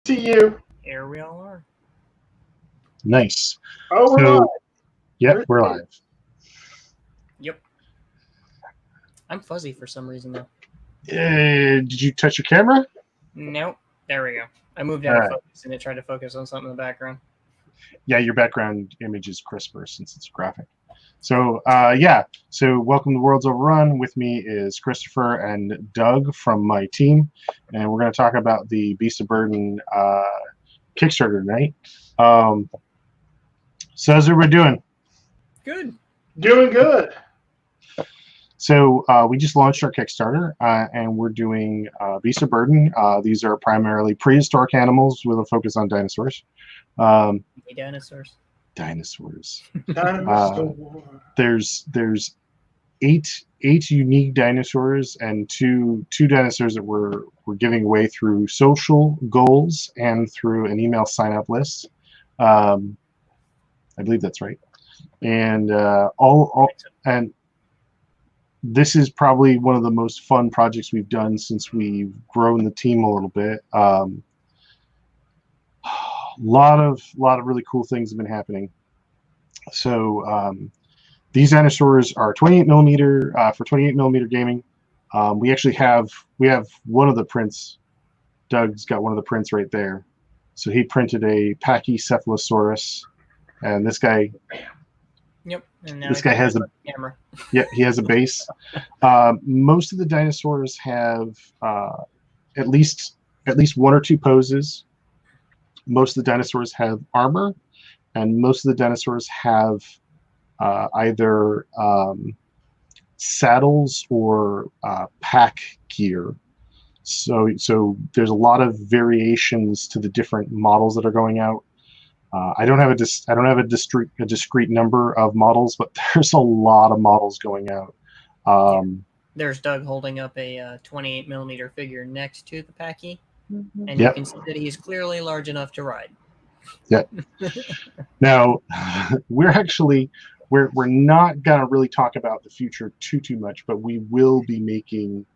To you. Here we all are. Nice. Oh, we're live. Yep, we're live. Yep. I'm fuzzy for some reason though. Did you touch your camera? Nope. There we go. I moved out of focus and it tried to focus on something in the background. Yeah, your background image is crisper since it's graphic. So, yeah. So, welcome to Worlds Overrun. With me is Christopher and Doug from my team, and we're going to talk about the Beast of Burden Kickstarter tonight. So, how's everybody doing? Good. Doing good. So we just launched our Kickstarter, and we're doing Beast of Burden. These are primarily prehistoric animals with a focus on dinosaurs. Dinosaurs. Dinosaurs. Dinosaur. There's eight unique dinosaurs and two dinosaurs that we're giving away through social goals and through an email sign up list. I believe that's right. And and this is probably one of the most fun projects we've done since we've grown the team a little bit. Lot of really cool things have been happening. So these dinosaurs are 28 millimeter for 28 millimeter gaming. We actually have one of the prints. Doug's got one of the prints right there. So he printed a Pachycephalosaurus, and this guy. Yep. And This guy has a camera. Yeah, he has a base. Most of the dinosaurs have at least one or two poses. Most of the dinosaurs have armor, and most of the dinosaurs have either saddles or pack gear. So there's a lot of variations to the different models that are going out. I don't have a discrete number of models, but there's a lot of models going out. There's Doug holding up a 28 millimeter figure next to the Packy, and Yep. you can see that he's clearly large enough to ride. Yeah. Now, we're not gonna really talk about the future too much, but we will be making.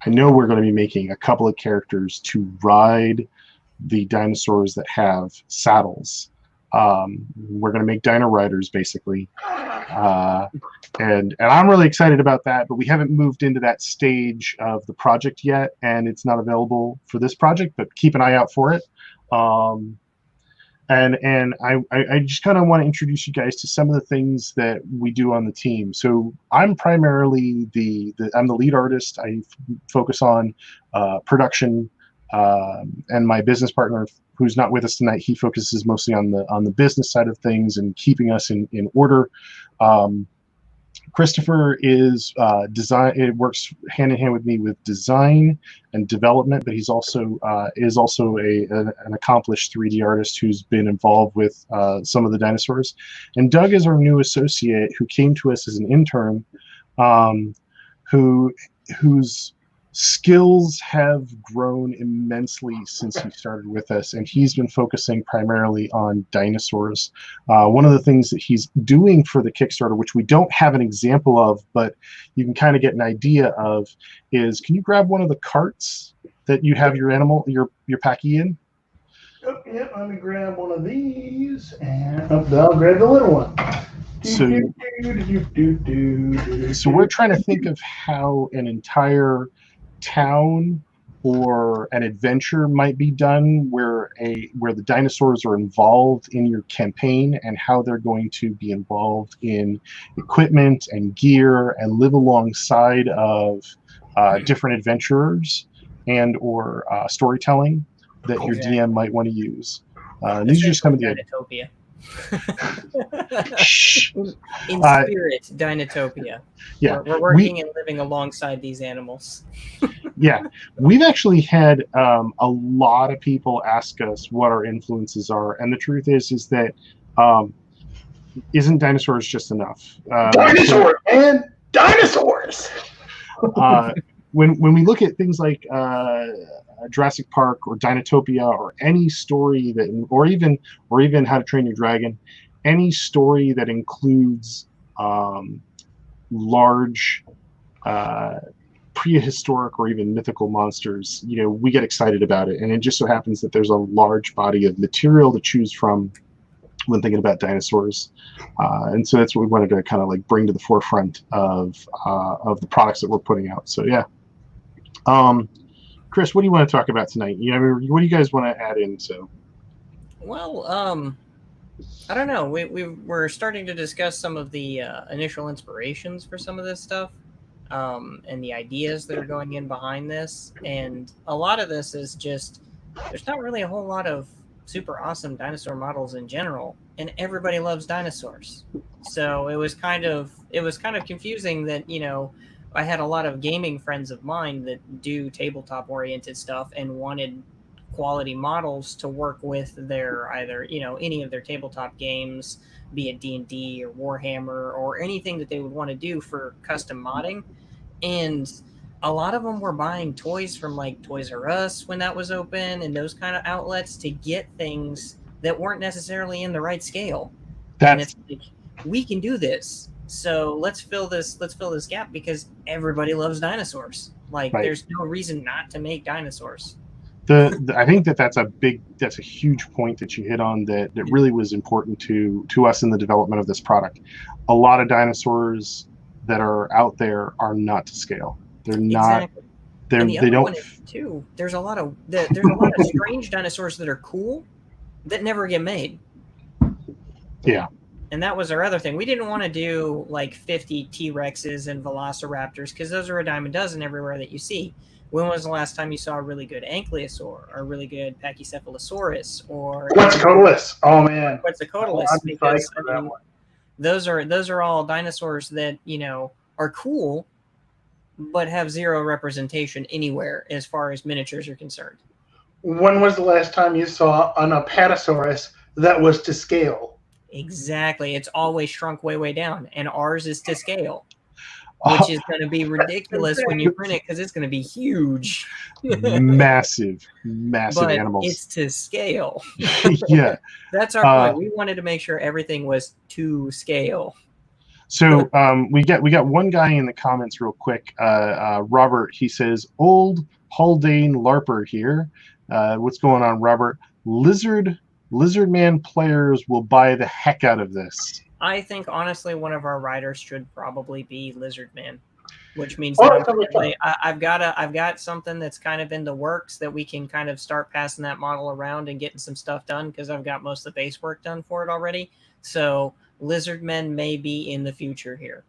I know we're going to be making a couple of characters to ride the dinosaurs that have saddles. We're going to make dino riders basically, and I'm really excited about that, but we haven't moved into that stage of the project yet, and it's not available for this project, but keep an eye out for it. And I just kind of want to introduce you guys to some of the things that we do on the team. So I'm primarily I'm the lead artist. I focus on production, and my business partner, who's not with us tonight, he focuses mostly on the business side of things and keeping us in order. Christopher is design. It works hand in hand with me with design and development, but he's also an accomplished 3D artist who's been involved with some of the dinosaurs. And Doug is our new associate who came to us as an intern, whose skills have grown immensely since he started with us, and he's been focusing primarily on dinosaurs. One of the things that he's doing for the Kickstarter, which we don't have an example of, but you can kind of get an idea of, is can you grab one of the carts that you have your Packy in? Oh, yeah, let me grab one of these, and I'll grab the little one. So we're trying to think of how an entire town or an adventure might be done where the dinosaurs are involved in your campaign, and how they're going to be involved in equipment and gear and live alongside of different adventurers and or storytelling that your DM might want to use. These are just some of the Dinotopia. In spirit, Dinotopia. Yeah, we're working and living alongside these animals. Yeah, we've actually had a lot of people ask us what our influences are, and the truth is that isn't dinosaurs just enough? Dinosaurs and dinosaurs. When we look at things like Jurassic Park or Dinotopia or any story that, or even How to Train Your Dragon, any story that includes large prehistoric or even mythical monsters, you know, we get excited about it. And it just so happens that there's a large body of material to choose from when thinking about dinosaurs. And so that's what we wanted to kind of like bring to the forefront of the products that we're putting out. So yeah. Chris, what do you want to talk about tonight? You know, what do you guys want to add in? So, well, I don't know. We're starting to discuss some of the initial inspirations for some of this stuff, and the ideas that are going in behind this. And a lot of this is just there's not really a whole lot of super awesome dinosaur models in general, and everybody loves dinosaurs. So it was kind of confusing that, you know, I had a lot of gaming friends of mine that do tabletop oriented stuff and wanted quality models to work with their either, you know, any of their tabletop games, be it D&D or Warhammer or anything that they would want to do for custom modding. And a lot of them were buying toys from like Toys R Us when that was open and those kind of outlets to get things that weren't necessarily in the right scale. And it's like, we can do this. So let's fill this gap because everybody loves dinosaurs. Like there's no reason not to make dinosaurs. I think that's a huge point that you hit on that really was important to us in the development of this product. A lot of dinosaurs that are out there are not to scale. They're not. Exactly. They don't. Too. There's a lot of strange dinosaurs that are cool that never get made. Yeah. And that was our other thing. We didn't want to do like 50 T-Rexes and Velociraptors because those are a dime a dozen everywhere that you see. When was the last time you saw a really good Ankylosaur or a really good Pachycephalosaurus or Quetzalcoatlus? Oh man, Quetzalcoatlus. Because I mean, those are all dinosaurs that, you know, are cool, but have zero representation anywhere as far as miniatures are concerned. When was the last time you saw an Apatosaurus that was to scale? Exactly. It's always shrunk way down, and ours is to scale, which is going to be ridiculous when you print it because it's going to be huge. massive but animals. It's to scale. Yeah. That's our point. We wanted to make sure everything was to scale. So we got one guy in the comments real quick. Robert, he says, old Haldane LARPer here. What's going on, Robert? Lizardman players will buy the heck out of this. I think, honestly, one of our riders should probably be Lizardman, which means that I've got something that's kind of in the works that we can kind of start passing that model around and getting some stuff done because I've got most of the base work done for it already. So Lizardmen may be in the future here.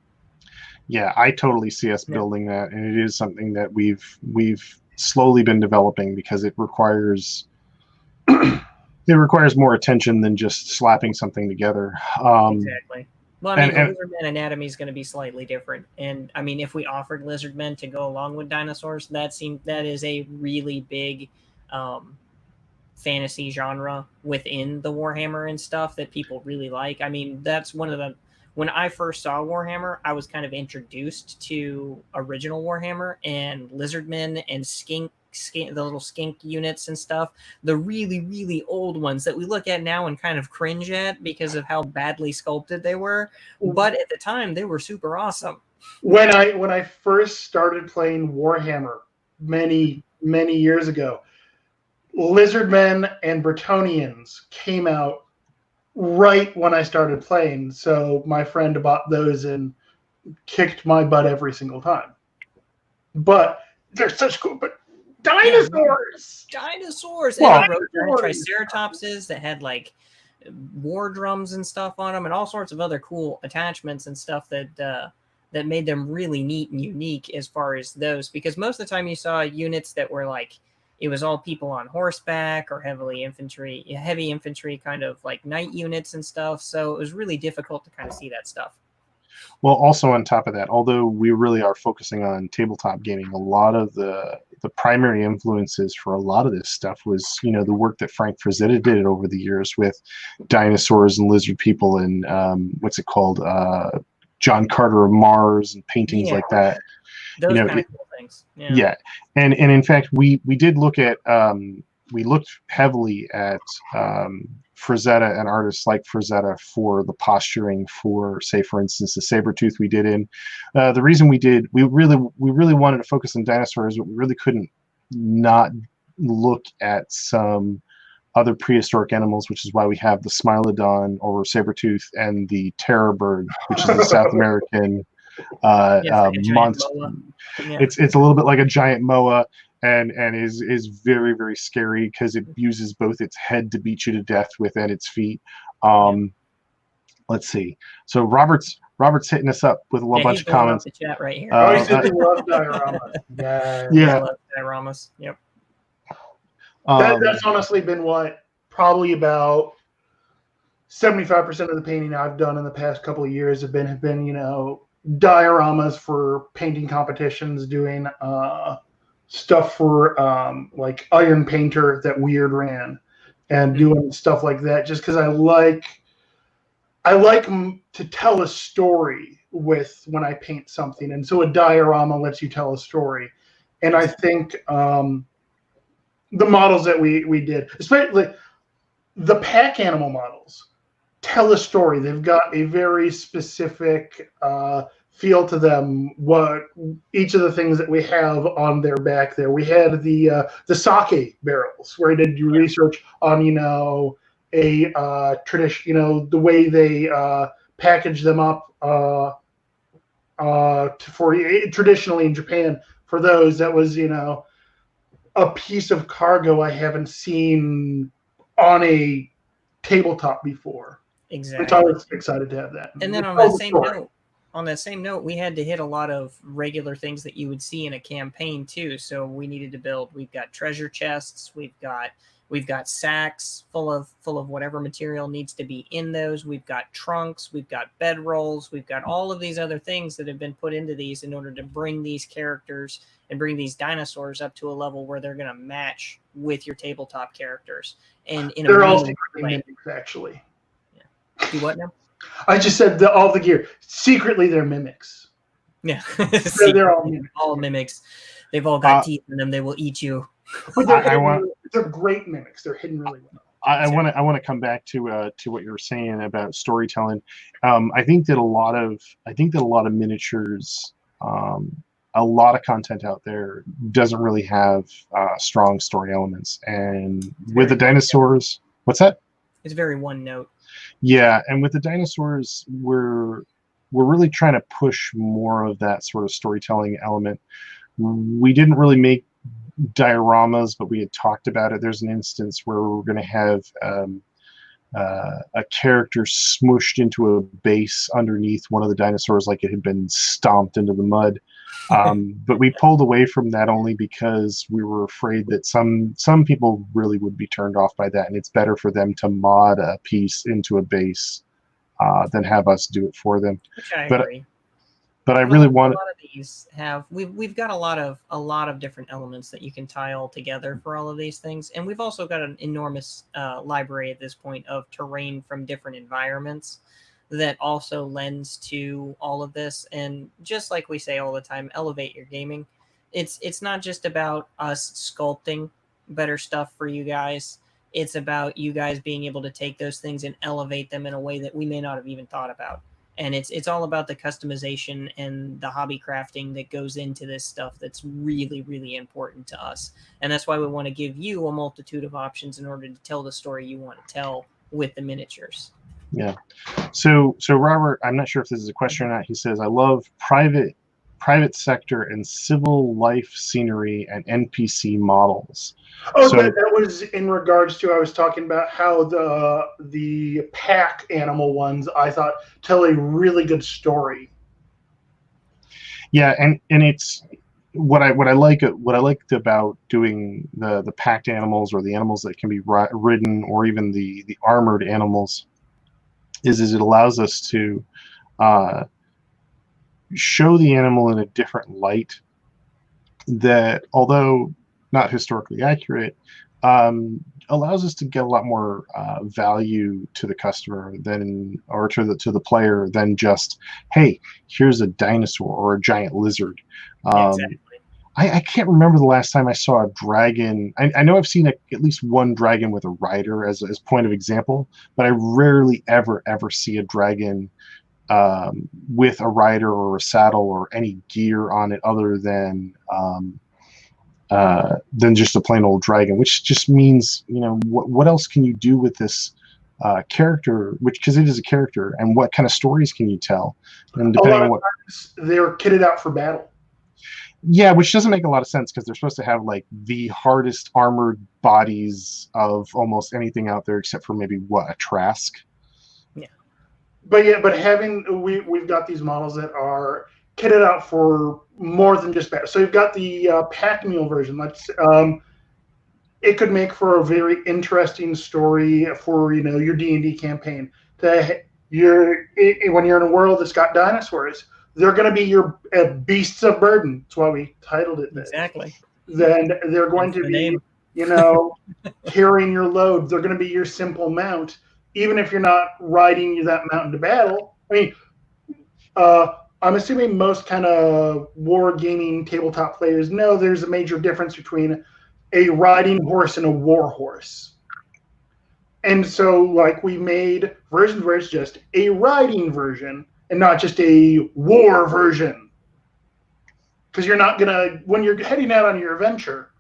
Yeah, I totally see us building that, and it is something that we've slowly been developing because it requires more attention than just slapping something together. Exactly. Well, I mean, the Lizardman anatomy is going to be slightly different, and I mean, if we offered Lizardmen to go along with dinosaurs, that is a really big fantasy genre within the Warhammer and stuff that people really like. I mean, that's one of the. When I first saw Warhammer, I was kind of introduced to original Warhammer and Lizardmen and the little skink units and stuff, the really, really old ones that we look at now and kind of cringe at because of how badly sculpted they were. But at the time, they were super awesome. When I first started playing Warhammer many years ago, Lizardmen and Bretonnians came out right when I started playing. So my friend bought those and kicked my butt every single time. But they're such cool. But dinosaurs! Dinosaurs! Well, and Triceratopses that had like war drums and stuff on them and all sorts of other cool attachments and stuff that made them really neat and unique as far as those. Because most of the time you saw units that were like, it was all people on horseback or heavy infantry kind of like knight units and stuff. So it was really difficult to kind of see that stuff. Well, also on top of that, although we really are focusing on tabletop gaming, a lot of the primary influences for a lot of this stuff was, you know, the work that Frank Frazetta did over the years with dinosaurs and lizard people and what's it called? John Carter of Mars and paintings like that. Those kind of cool things. Yeah. And in fact, we did look at we looked heavily at Frazetta and artists like Frazetta for the posturing for, say, for instance, the Sabretooth we did in. The reason we really wanted to focus on dinosaurs, but we really couldn't not look at some other prehistoric animals, which is why we have the Smilodon or Sabretooth and the Terror Bird, which is the South American monster. Yeah. It's a little bit like a giant moa, and is very, very scary because it uses both its head to beat you to death with and its feet. Let's see. So Robert's hitting us up with a bunch of comments. The chat right here. He said he loves dioramas. Yeah, love dioramas. Yep. That's honestly been probably about 75% of the painting I've done in the past couple of years have been dioramas for painting competitions, doing stuff for like Iron Painter that Weird ran, and doing stuff like that just because I like to tell a story when I paint something, and so a diorama lets you tell a story. And I think the models that we did, especially the pack animal models, tell a story. They've got a very specific feel to them. What each of the things that we have on their back there. We had the sake barrels where I did research on a tradition, the way they package them up for traditionally in Japan. For those, that was a piece of cargo I haven't seen on a tabletop before. Exactly. So I was excited to have that. And then on that same note, we had to hit a lot of regular things that you would see in a campaign too. So we needed to build. We've got treasure chests. We've got sacks full of whatever material needs to be in those. We've got trunks. We've got bedrolls. We've got all of these other things that have been put into these in order to bring these characters and bring these dinosaurs up to a level where they're going to match with your tabletop characters. And they're all secretly mimics, actually. Yeah. Do what now? I just said all the gear. Secretly, they're mimics. Yeah. They're all mimics. They've all got teeth in them. They will eat you. But they're great mimics. They're hidden really well. I want to come back to what you were saying about storytelling. I think that a lot of miniatures, a lot of content out there doesn't really have strong story elements. And with the dinosaurs, what's that? It's very one note. Yeah, and with the dinosaurs, we're really trying to push more of that sort of storytelling element. We didn't really make dioramas, but we had talked about it. There's an instance where we're going to have a character smushed into a base underneath one of the dinosaurs like it had been stomped into the mud. But we pulled away from that only because we were afraid that some people really would be turned off by that, and it's better for them to mod a piece into a base than have us do it for them. Which I agree. But I really want a lot of these have we've got a lot of different elements that you can tie all together for all of these things, and we've also got an enormous library at this point of terrain from different environments that also lends to all of this. And just like we say all the time, elevate your gaming. It's not just about us sculpting better stuff for you guys. It's about you guys being able to take those things and elevate them in a way that we may not have even thought about. And it's all about the customization and the hobby crafting that goes into this stuff that's really, really important to us. And that's why we want to give you a multitude of options in order to tell the story you want to tell with the miniatures. Yeah. So Robert, I'm not sure if this is a question or not. He says, I love private sector and civil life scenery and NPC models. Oh, so, that was in regards to, I was talking about how the pack animal ones, I thought, tell a really good story. Yeah, and it's what I liked about doing the packed animals or the animals that can be ridden, or even the armored animals, is it allows us to show the animal in a different light that, although not historically accurate, allows us to get a lot more value to the customer or to the player than just, hey, here's a dinosaur or a giant lizard. Exactly. I can't remember the last time I saw a dragon. I know I've seen at least one dragon with a rider as point of example, but I rarely ever see a dragon with a rider or a saddle or any gear on it other than just a plain old dragon, which just means, you know, what else can you do with this character, which, because it is a character, and what kind of stories can you tell? And depending on what, they're kitted out for battle. yeah, which doesn't make a lot of sense because they're supposed to have like the hardest armored bodies of almost anything out there, except for maybe what, a Trask. Yeah, but having we've got these models that are kitted out for more than just battle. So you've got the pack mule version. It could make for a very interesting story for, you know, your D&D campaign. When you're in a world that's got dinosaurs, they're going to be your beasts of burden. That's why we titled it this. Exactly. Then they're going to be, you know, carrying your load. They're going to be your simple mount, even if you're not riding that mount into battle. I mean, I'm assuming most kind of war gaming tabletop players know there's a major difference between a riding horse and a war horse. And so, like, we made versions where it's just a riding version and not just a war version. Because you're not going to, when you're heading out on your adventure,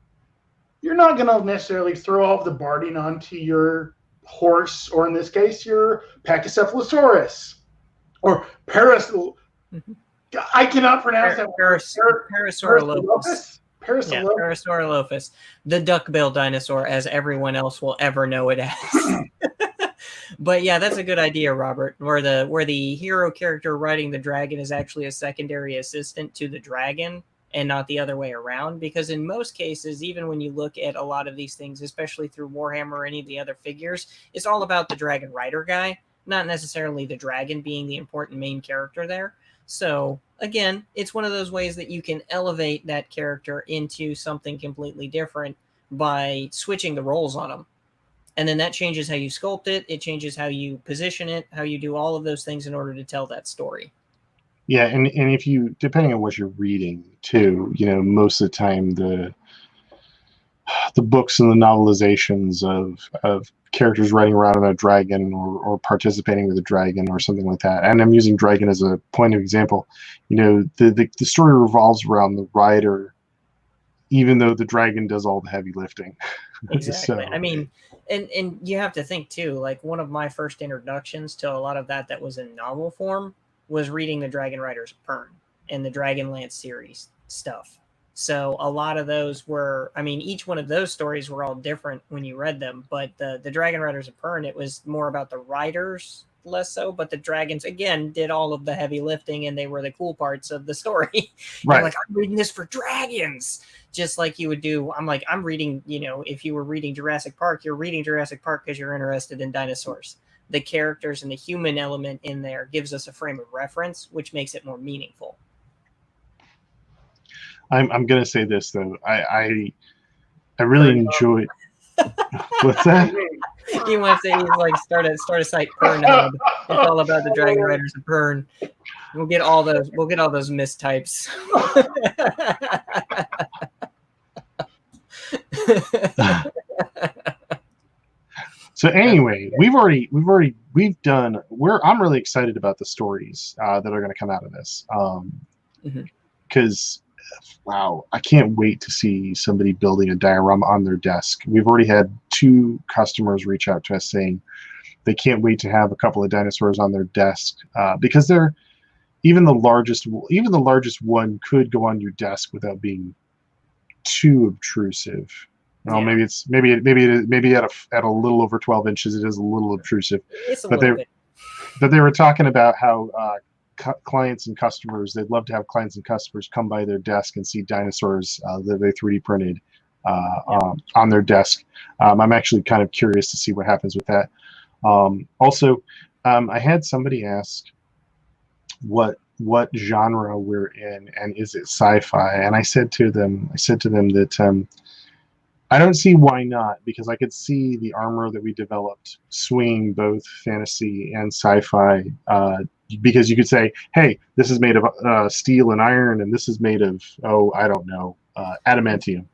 you're not going to necessarily throw all of the barding onto your horse, or in this case, your Pachycephalosaurus. Or I cannot pronounce that. Parasaurolophus. Yeah, Parasaurolophus, the duckbill dinosaur, as everyone else will ever know it as. But yeah, that's a good idea, Robert. Where the hero character riding the dragon is actually a secondary assistant to the dragon, and not the other way around. Because in most cases, even when you look at a lot of these things, especially through Warhammer or any of the other figures, it's all about the dragon rider guy, not necessarily the dragon being the important main character there. So again, it's one of those ways that you can elevate that character into something completely different by switching the roles on them. And then that changes how you sculpt it. It changes how you position it, how you do all of those things in order to tell that story. Yeah, and if you, depending on what you're reading too, you know, most of the time the books and the novelizations of characters riding around on a dragon or participating with a dragon or something like that, and I'm using dragon as a point of example, you know, the story revolves around the rider, even though the dragon does all the heavy lifting. Exactly. So, I mean, and you have to think too, like one of my first introductions to a lot of that was in novel form was reading the Dragon Riders of Pern and the Dragonlance series stuff. So a lot of those were, I mean, each one of those stories were all different when you read them, but the Dragon Riders of Pern, it was more about the riders, less so, but the dragons, again, did all of the heavy lifting, and they were the cool parts of the story. Right. Like, I'm reading this for dragons, just like you would do. I'm reading, you know, if you were reading Jurassic Park, you're reading Jurassic Park because you're interested in dinosaurs. The characters and the human element in there gives us a frame of reference, which makes it more meaningful. I'm going to say this though. I really enjoyed. What's that? He wants to like start a site Pern. It's all about the Dragon Riders of Pern. We'll get all those mistypes. So anyway, I'm really excited about the stories that are going to come out of this. Because wow, I can't wait to see somebody building a diorama on their desk. We've already had 2 customers reach out to us saying they can't wait to have a couple of dinosaurs on their desk because they're even the largest one could go on your desk without being too obtrusive. Well, maybe at a little over 12 inches, it is a little obtrusive. But they were talking about how clients and customers, they'd love to have clients and customers come by their desk and see dinosaurs that they 3D printed on their desk. I'm actually kind of curious to see what happens with that. Also, I had somebody ask what genre we're in and is it sci-fi, and I said to them that I don't see why not, because I could see the armor that we developed swinging both fantasy and sci-fi. Because you could say, hey, this is made of steel and iron, and this is made of, I don't know, adamantium.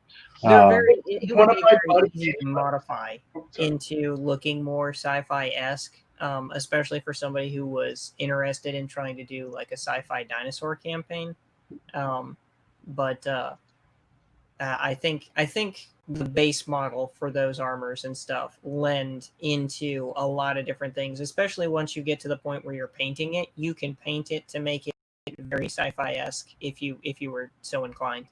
They're very. It would one of be my very buddies- easy to modify into looking more sci-fi-esque, especially for somebody who was interested in trying to do like a sci-fi dinosaur campaign. But I think the base model for those armors and stuff lend into a lot of different things, especially once you get to the point where you're painting it. You can paint it to make it very sci-fi-esque if you were so inclined.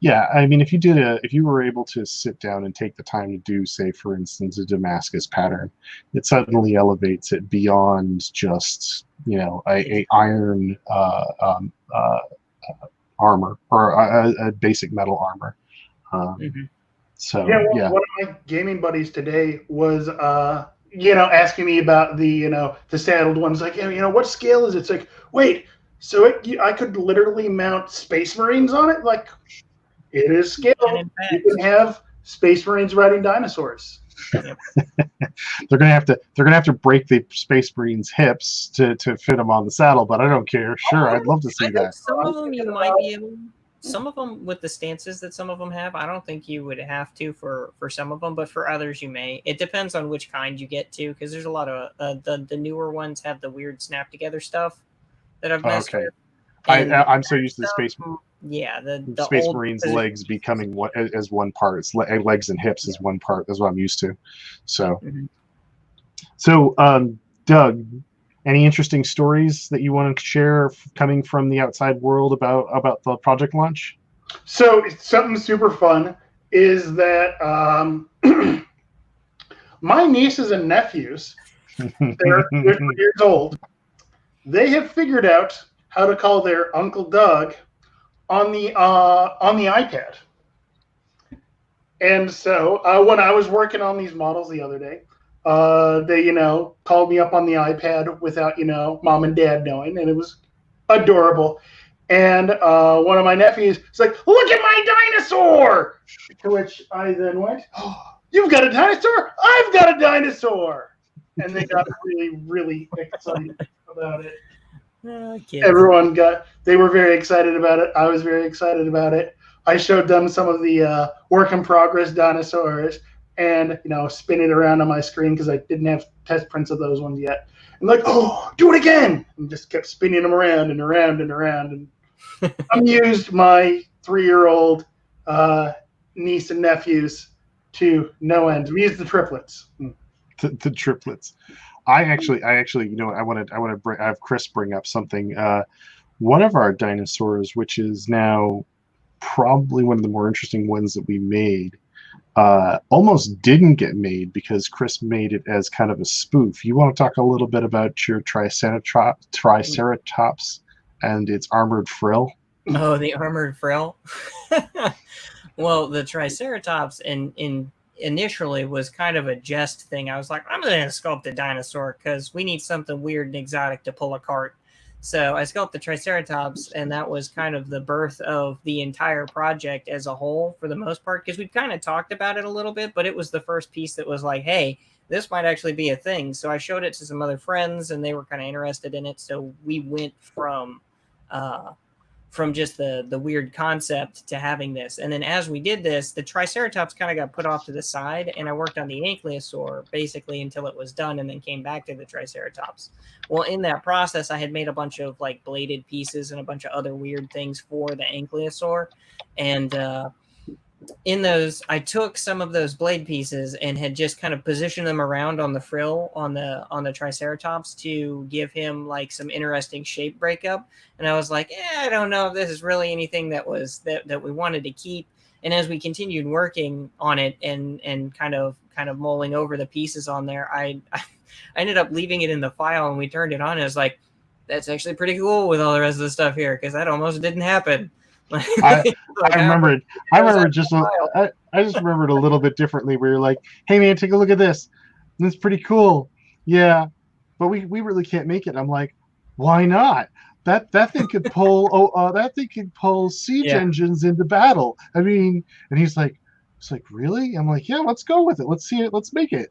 Yeah, I mean, if you were able to sit down and take the time to do, say, for instance, a Damascus pattern, it suddenly elevates it beyond just, you know, a iron armor or a basic metal armor. So one of my gaming buddies today was asking me about the saddled ones, like, what scale is it? It's like, wait, so I could literally mount Space Marines on it? Like, it is scale. You can have Space Marines riding dinosaurs. Yep. They're gonna have to break the Space Marines' hips to fit them on the saddle, but I don't care. Sure, I'd love to see that. Some of them you might be able. Some of them with the stances that some of them have, I don't think you would have to for some of them, but for others you may. It depends on which kind you get to, because there's a lot of the newer ones have the weird snap together stuff that I've messed with. I'm so used to the Space. Yeah, the Space Marines' legs becoming as one part. It's legs and hips as one part. That's what I'm used to. So, Doug, any interesting stories that you want to share coming from the outside world about the project launch? So something super fun is that my nieces and nephews, they're 3 years old. They have figured out how to call their Uncle Doug on the iPad. And so when I was working on these models the other day, they called me up on the iPad without mom and dad knowing, and it was adorable. And one of my nephews was like, "Look at my dinosaur!" To which I then went, "Oh, you've got a dinosaur? I've got a dinosaur!" And they got really, really excited about it. They were very excited about it. I was very excited about it. I showed them some of the work in progress dinosaurs and, spin it around on my screen because I didn't have test prints of those ones yet. And like, "Oh, do it again!" And just kept spinning them around and around and around. And amused my 3-year-old niece and nephews to no end. We used the triplets. The triplets. I actually, I want to have Chris bring up something. One of our dinosaurs, which is now probably one of the more interesting ones that we made, almost didn't get made because Chris made it as kind of a spoof. You want to talk a little bit about your Triceratops and its armored frill? Oh, the armored frill. Well, the Triceratops initially was kind of a jest thing. I was like, I'm going to sculpt a dinosaur because we need something weird and exotic to pull a cart. So I sculpted the Triceratops, and that was kind of the birth of the entire project as a whole for the most part, because we kind of talked about it a little bit, but it was the first piece that was like, hey, this might actually be a thing. So I showed it to some other friends, and they were kind of interested in it. So we went from just the weird concept to having this. And then as we did this, the Triceratops kind of got put off to the side, and I worked on the Ankylosaur basically until it was done, and then came back to the Triceratops. Well, in that process, I had made a bunch of like bladed pieces and a bunch of other weird things for the Ankylosaur. And in those, I took some of those blade pieces and had just kind of positioned them around on the frill on the Triceratops to give him like some interesting shape breakup. And I was like, I don't know if this is really anything that we wanted to keep. And as we continued working on it and kind of mulling over the pieces on there, I ended up leaving it in the file, and we turned it on, and it was like, that's actually pretty cool with all the rest of the stuff here, because that almost didn't happen. I just remembered a little bit differently, where you're like, hey man, take a look at this. It's pretty cool. Yeah, but we really can't make it. I'm like, why not? That thing could pull siege engines into battle. I mean, and he's like, really? I'm like, yeah, let's go with it. Let's see it. Let's make it.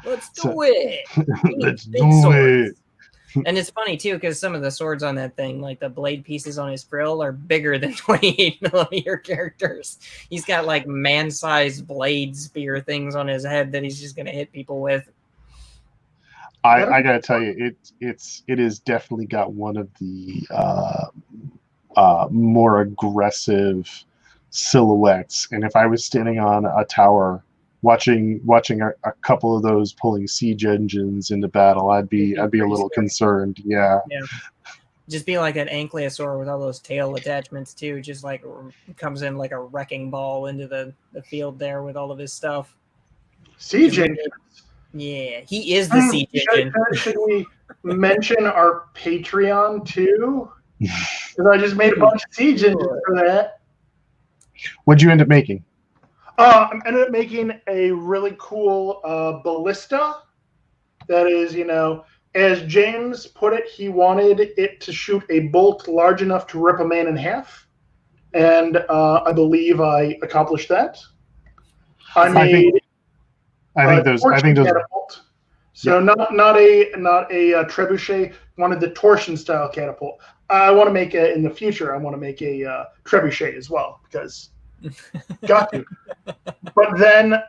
Let's do it. Let's do it. And it's funny too, because some of the swords on that thing, like the blade pieces on his frill, are bigger than 28mm characters. He's got like man-sized blade spear things on his head that he's just gonna hit people with. I gotta tell you, it has definitely got one of the more aggressive silhouettes. And if I was standing on a tower watching a couple of those pulling siege engines into battle, I'd be a little concerned. Yeah. Just be like an ankylosaur with all those tail attachments too. Just like comes in like a wrecking ball into the field there with all of his stuff. Siege engines. Yeah, he is the siege engine. Should we mention our Patreon too? Because I just made a bunch of siege engines for that. What'd you end up making? I ended up making a really cool ballista. That is, as James put it, he wanted it to shoot a bolt large enough to rip a man in half, and I believe I accomplished that. I think those. Catapult. So not a trebuchet. Wanted the torsion style catapult. I want to make in the future. I want to make a trebuchet as well because got to. But then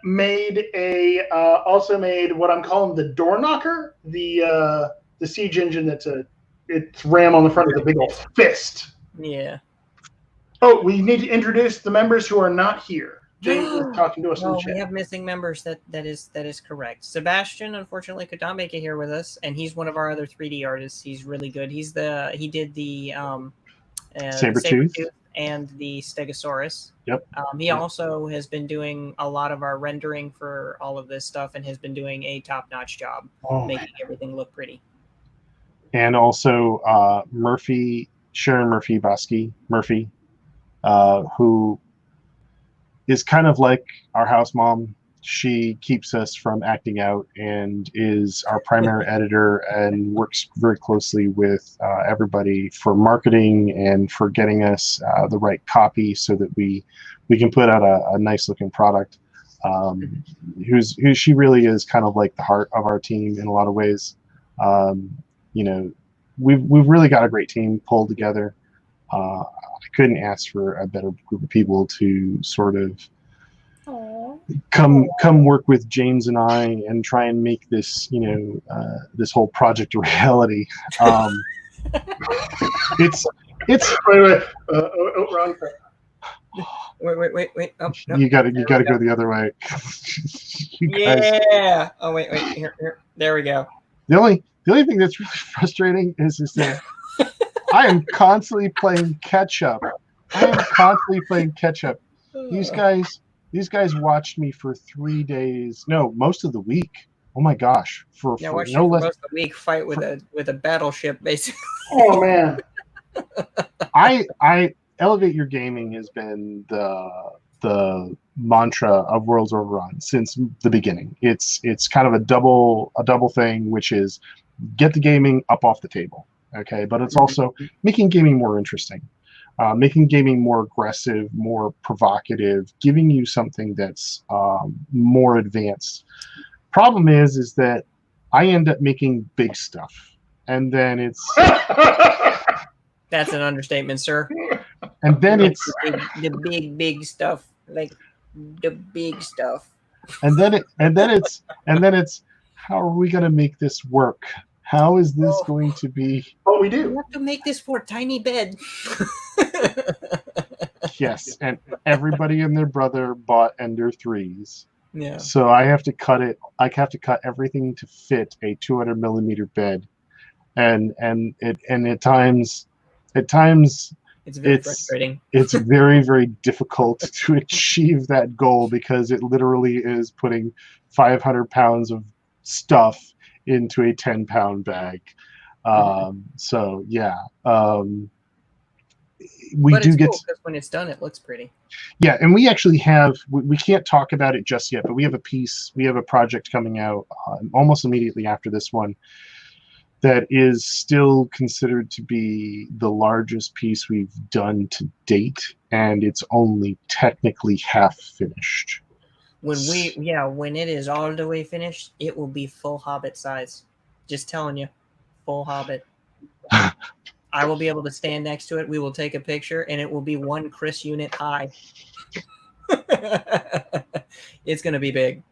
also made what I'm calling the door knocker, the siege engine it's ram on the front of the big old fist. Yeah. Oh, we need to introduce the members who are not here. James was talking to us in the chat. We have missing members. That is correct. Sebastian unfortunately could not make it here with us, and he's one of our other 3D artists. He's really good. He did the Sabertooth and the Stegosaurus. Yep. He also has been doing a lot of our rendering for all of this stuff, and has been doing a top-notch job making everything look pretty. And also Sharon Murphy, who is kind of like our house mom. She keeps us from acting out and is our primary editor and works very closely with everybody for marketing and for getting us the right copy so that we can put out a nice looking product. She really is kind of like the heart of our team in a lot of ways. We've really got a great team pulled together. I couldn't ask for a better group of people to sort of come work with James and I and try and make this, this whole project a reality. It's wait. Wrong. Wait. Oh, no. You gotta go the other way. Yeah. Oh wait. Here. There we go. The only thing that's really frustrating is that I am constantly playing catch up. These guys watched me for 3 days. No, most of the week. Oh my gosh! For no less most of the week fight with a battleship, basically. Oh man! I Elevate Your Gaming has been the mantra of Worlds Overrun since the beginning. It's kind of a double thing, which is get the gaming up off the table. Okay, but it's also making gaming more interesting, making gaming more aggressive, more provocative, giving you something that's more advanced. Problem is that I end up making big stuff, and then it's that's an understatement, sir. And then it's the big stuff, like the big stuff. And then it's how are we going to make this work? How is this going to be? What we do? We have to make this for a tiny bed. Yes, and everybody and their brother bought Ender 3s. Yeah. So I have to cut it. I have to cut everything to fit a 200 millimeter bed, and at times it's very frustrating. It's very, very difficult to achieve that goal because it literally is putting 500 pounds of stuff into a 10-pound bag. So yeah, we do get. Cool, because when it's done, it looks pretty. Yeah, and we actually have. We can't talk about it just yet, but we have a project coming out almost immediately after this one. That is still considered to be the largest piece we've done to date, and it's only technically half finished. When it is all the way finished, it will be full Hobbit size. Just telling you. full Hobbit. I will be able to stand next to it. We will take a picture, and it will be one Chris unit high. It's going to be big.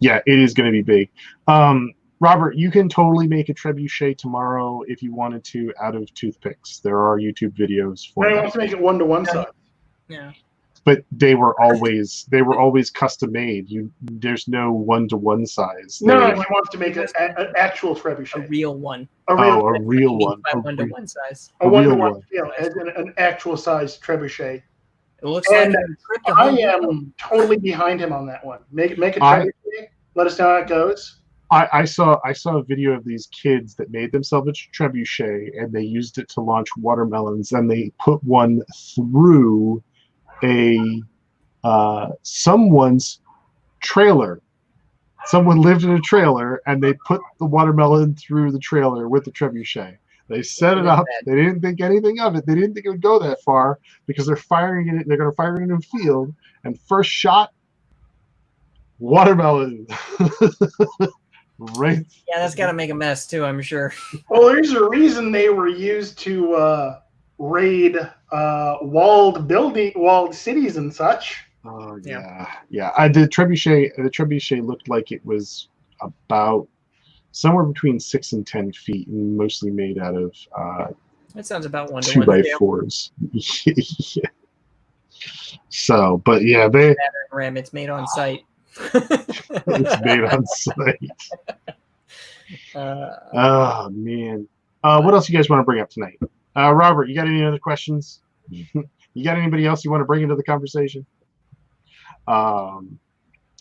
Yeah, it is going to be big. Robert, you can totally make a trebuchet tomorrow if you wanted to out of toothpicks. There are YouTube videos for I that. want to make it 1-to-1 size. Yeah. But they were always custom made. There's no 1-to-1 size. No, he wants to make an actual A trebuchet. real one. A real one. By 1-to-1 size. A real 1-to-1 one. scale, as in an actual size trebuchet. It looks And like a trip to I Home Depot. am totally behind him on that one. Make a trebuchet. Let us know how it goes. I saw a video of these kids that made themselves a trebuchet and they used it to launch watermelons, and they put one through a someone's trailer. Someone lived in a trailer and they put the watermelon through the trailer with the trebuchet. They set it up. They didn't think anything of it. They didn't think it would go that far because they're firing it. They're going to fire it in a field, and first shot, watermelon. Right. Yeah, that's got to make a mess too, I'm sure. Well, there's a reason they were used to raid walled cities and such. Oh yeah. The trebuchet looked like it was about somewhere between 6 and 10 feet, and mostly made out of That sounds about 1-to-1. 2x4s. Yeah. So, but yeah, Battering ram. It's made on site. it's made on site. Oh man. What else you guys want to bring up tonight? Robert, you got any other questions? You got anybody else you want to bring into the conversation? But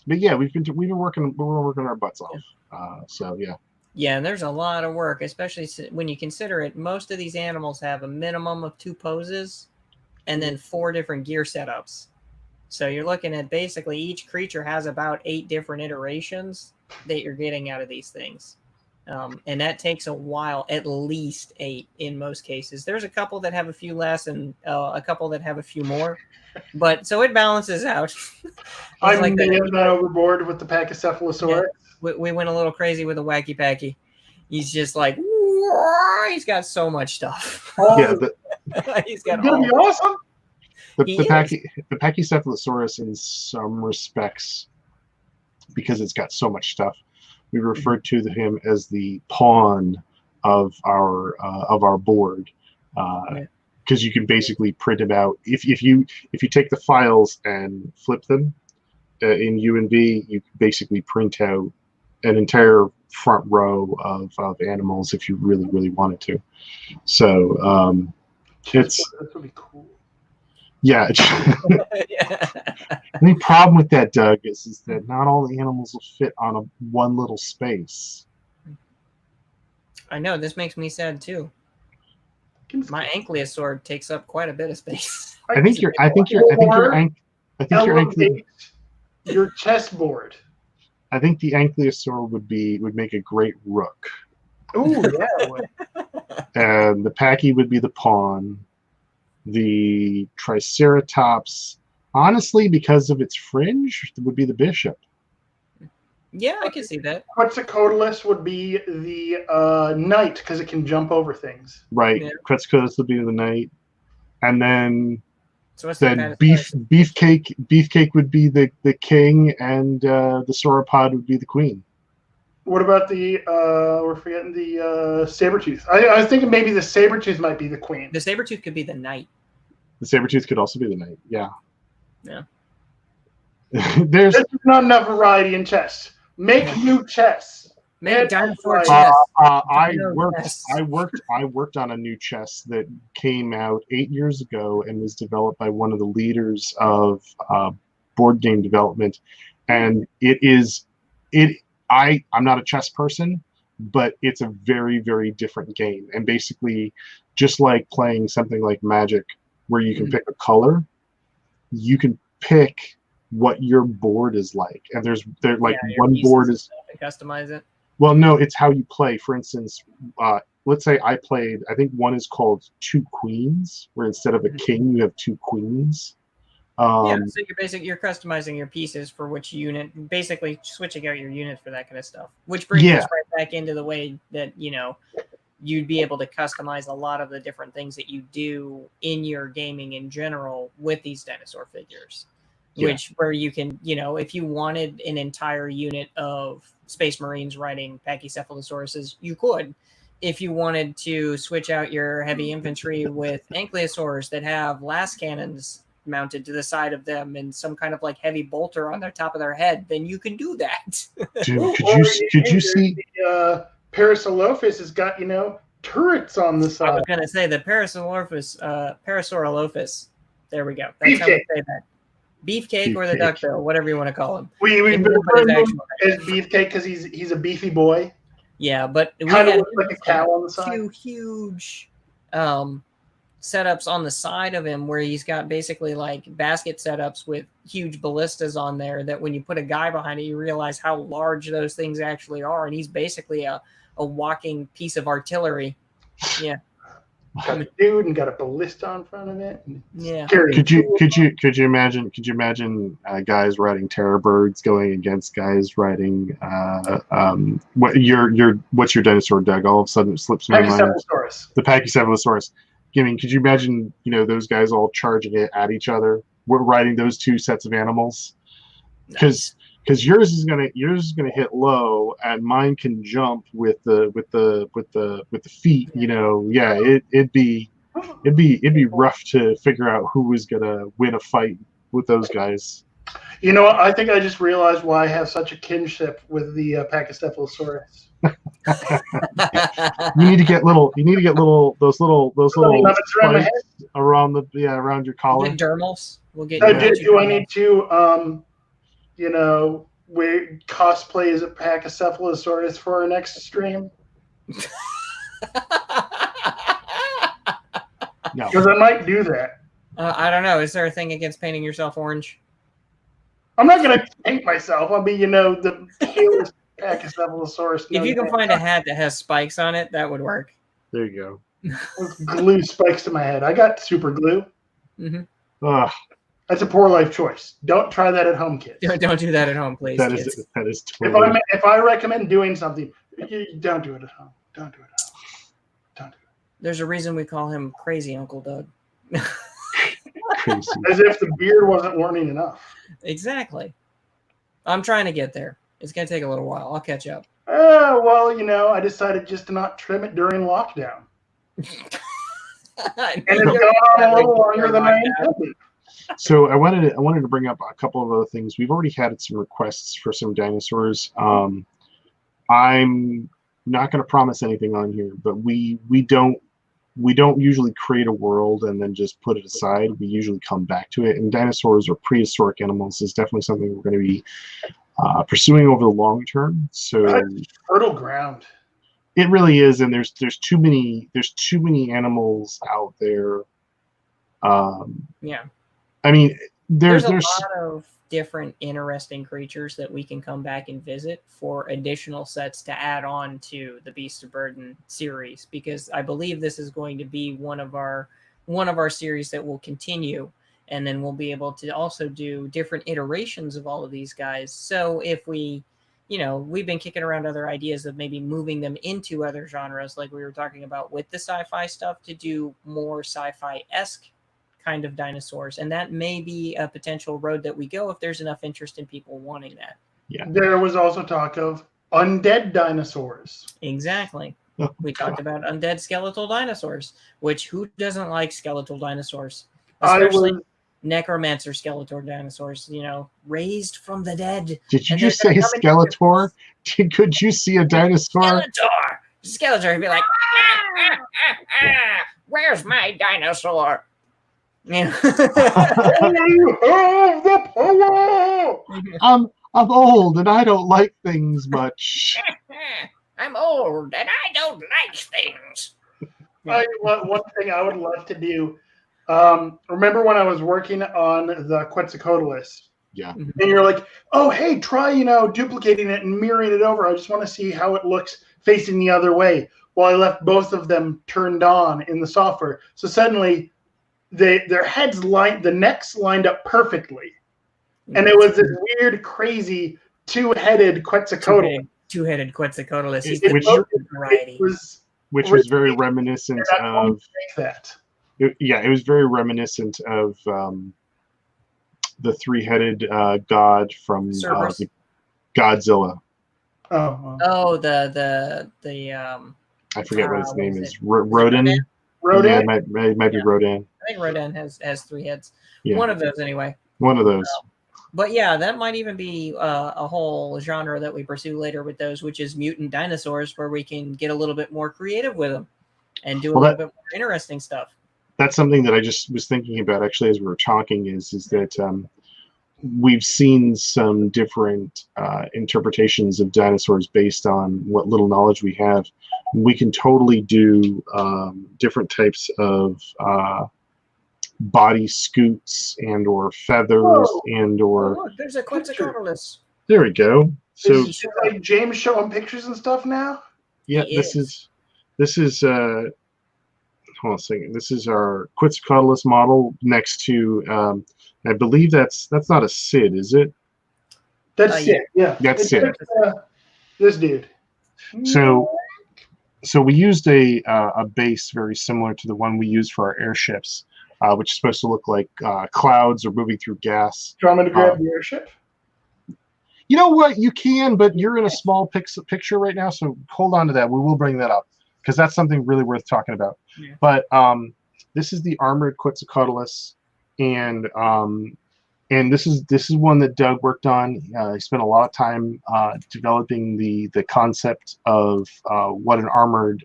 yeah, we've been working our butts off. So yeah. Yeah, and there's a lot of work, especially when you consider it. Most of these animals have a minimum of 2 poses and then 4 different gear setups. So you're looking at basically each creature has about 8 different iterations that you're getting out of these things. And that takes a while, at least 8 in most cases. There's a couple that have a few less and a couple that have a few more. But so it balances out. I'm like not overboard with the Pachycephalosaurus. Yeah, we went a little crazy with the Wacky Packy. He's just like, he's got so much stuff. Yeah, he's got gonna be awesome. The Pachycephalosaurus, in some respects, because it's got so much stuff, we refer to him as the pawn of our board, because you can basically print him out. If you take the files and flip them in UNV, you can basically print out an entire front row of animals if you really wanted to. So it's that would be cool. Yeah. The only problem with that, Doug, is that not all the animals will fit on one little space. I know, this makes me sad too. My ankylosaur takes up quite a bit of space. I think your chessboard. I think the ankylosaur would make a great rook. Oh yeah, it would. And the Packy would be the pawn. The Triceratops, honestly, because of its fringe, would be the bishop. Yeah, I can see that. Quetzalcoatlus would be the knight because it can jump over things. Right. Yeah. Quetzalcoatlus would be the knight, and then then Beefcake would be the king, and the sauropod would be the queen. What about we're forgetting the saber-tooth. I was thinking maybe the saber-tooth might be the queen. The saber-tooth could be the knight. The saber-tooth could also be the knight, yeah. Yeah. There's not enough variety in chess. Make new chess. Make dinosaur chess. I worked on a new chess that came out 8 years ago and was developed by one of the leaders of board game development. And I'm not a chess person, but it's a very, very different game. And basically, just like playing something like Magic, where you can pick a color, you can pick what your board is like. And one board is customize it. Well, no, it's how you play. For instance, let's say I think one is called 2 queens, where instead of a king, you have 2 queens. So you're customizing your pieces for which unit, basically switching out your unit for that kind of stuff, which brings us right back into the way that you'd be able to customize a lot of the different things that you do in your gaming in general with these dinosaur figures. Which where you can, if you wanted an entire unit of Space Marines riding Pachycephalosauruses, you could. If you wanted to switch out your heavy infantry with Ankylosaurs that have las cannons mounted to the side of them and some kind of like heavy bolter on their top of their head, then you can do that. Dude, could you see the Parasaurolophus has got turrets on the side? I was gonna say the Parasaurolophus. There we go. That's how we say that. Beefcake or the duckbill, whatever you want to call him. We've been referring to him as Beefcake because he's a beefy boy. Yeah, but we kind of had looks like a cow on the side. Two huge setups on the side of him where he's got basically like basket setups with huge ballistas on there that when you put a guy behind it, you realize how large those things actually are. And he's basically a walking piece of artillery. Yeah. Got a dude and got a ballista in front of it. Yeah. Could you imagine guys riding terror birds going against guys riding what's your dinosaur, Doug? All of a sudden it slips my mind. The Pachycephalosaurus. I mean, could you imagine those guys all charging it at each other? We're riding those two sets of animals because yours is gonna hit low and mine can jump with the feet. It'd be rough to figure out who was gonna win a fight with those guys. I think I just realized why I have such a kinship with the Pachycephalosaurus. You need to get those little nuggets around around your collar. We'll get dermals. We'll get. Do I need to we cosplay as a Pachycephalosaurus for our next stream? No, because I might do that. I don't know. Is there a thing against painting yourself orange? I'm not gonna paint myself. I'll be, the palest Pachycephalosaurus. If you can find a hat that has spikes on it, that would work. There you go. Glue spikes to my head. I got super glue. Mm-hmm. That's a poor life choice. Don't try that at home, kids. Don't do that at home, please. That kids. is totally... If I recommend doing something, don't do it at home. Don't do it at home. Don't do it. There's a reason we call him Crazy Uncle Doug. Crazy. As if the beard wasn't warning enough. Exactly. I'm trying to get there. It's going to take a little while. I'll catch up. I decided just to not trim it during lockdown. And it's gone on a little longer than I intended. So I wanted to bring up a couple of other things. We've already had some requests for some dinosaurs. I'm not going to promise anything on here, but we don't usually create a world and then just put it aside. We usually come back to it. And dinosaurs or prehistoric animals is definitely something we're going to be pursuing over the long term. So fertile ground. It really is, and there's too many animals out there. Yeah. I mean, there's a lot of different interesting creatures that we can come back and visit for additional sets to add on to the Beast of Burden series, because I believe this is going to be one of our series that will continue, and then we'll be able to also do different iterations of all of these guys. So if we've been kicking around other ideas of maybe moving them into other genres, like we were talking about with the sci-fi stuff, to do more sci-fi-esque kind of dinosaurs, and that may be a potential road that we go if there's enough interest in people wanting that. Yeah. There was also talk of undead dinosaurs. Exactly. We talked about undead skeletal dinosaurs, which who doesn't like skeletal dinosaurs? Especially necromancer skeletal dinosaurs, raised from the dead. Did you just say Skeletor? Could you see a dinosaur? Skeletor would be like, where's my dinosaur? Yeah. You have the power. I'm old and I don't like things much. I'm old and I don't like things. One thing I would love to do. Remember when I was working on the Quetzalcoatlus? Yeah. And you're like, oh, hey, try, duplicating it and mirroring it over. I just want to see how it looks facing the other way. Well, I left both of them turned on in the software. So suddenly their heads the necks lined up perfectly. And it was this weird, crazy, two-headed Quetzalcoatlus. Two-headed Quetzalcoatlus. He's It which was very reminiscent They're not going of to make that. it was very reminiscent of the three-headed god from Cerberus. Godzilla. Oh, the I forget what his what name is is. it? Rodan. Yeah, Rodan? it might be Yeah. Rodan. I think Rodan has 3 heads. Yeah. One of those anyway. One of those. But yeah, that might even be a whole genre that we pursue later with those, which is mutant dinosaurs, where we can get a little bit more creative with them and do a little bit more interesting stuff. That's something that I just was thinking about actually as we were talking is that we've seen some different interpretations of dinosaurs based on what little knowledge we have. We can totally do different types of body scoots and or feathers and or look, there's a Quetzalcoatlus. there we go. So is like James showing pictures and stuff now? Yeah, this is hold on a second. This is our Quetzalcoatlus model next to I believe that's not a Sid, is it? That's Sid, yeah. That's Sid. Like, this dude. So we used a base very similar to the one we use for our airships, which is supposed to look like clouds or moving through gas. Do you want me to grab the airship? You know what? You can, but you're in a small picture right now, so hold on to that. We will bring that up because that's something really worth talking about. Yeah. But this is the armored Quetzalcoatlus, and this is one that Doug worked on. He spent a lot of time developing the concept of what an armored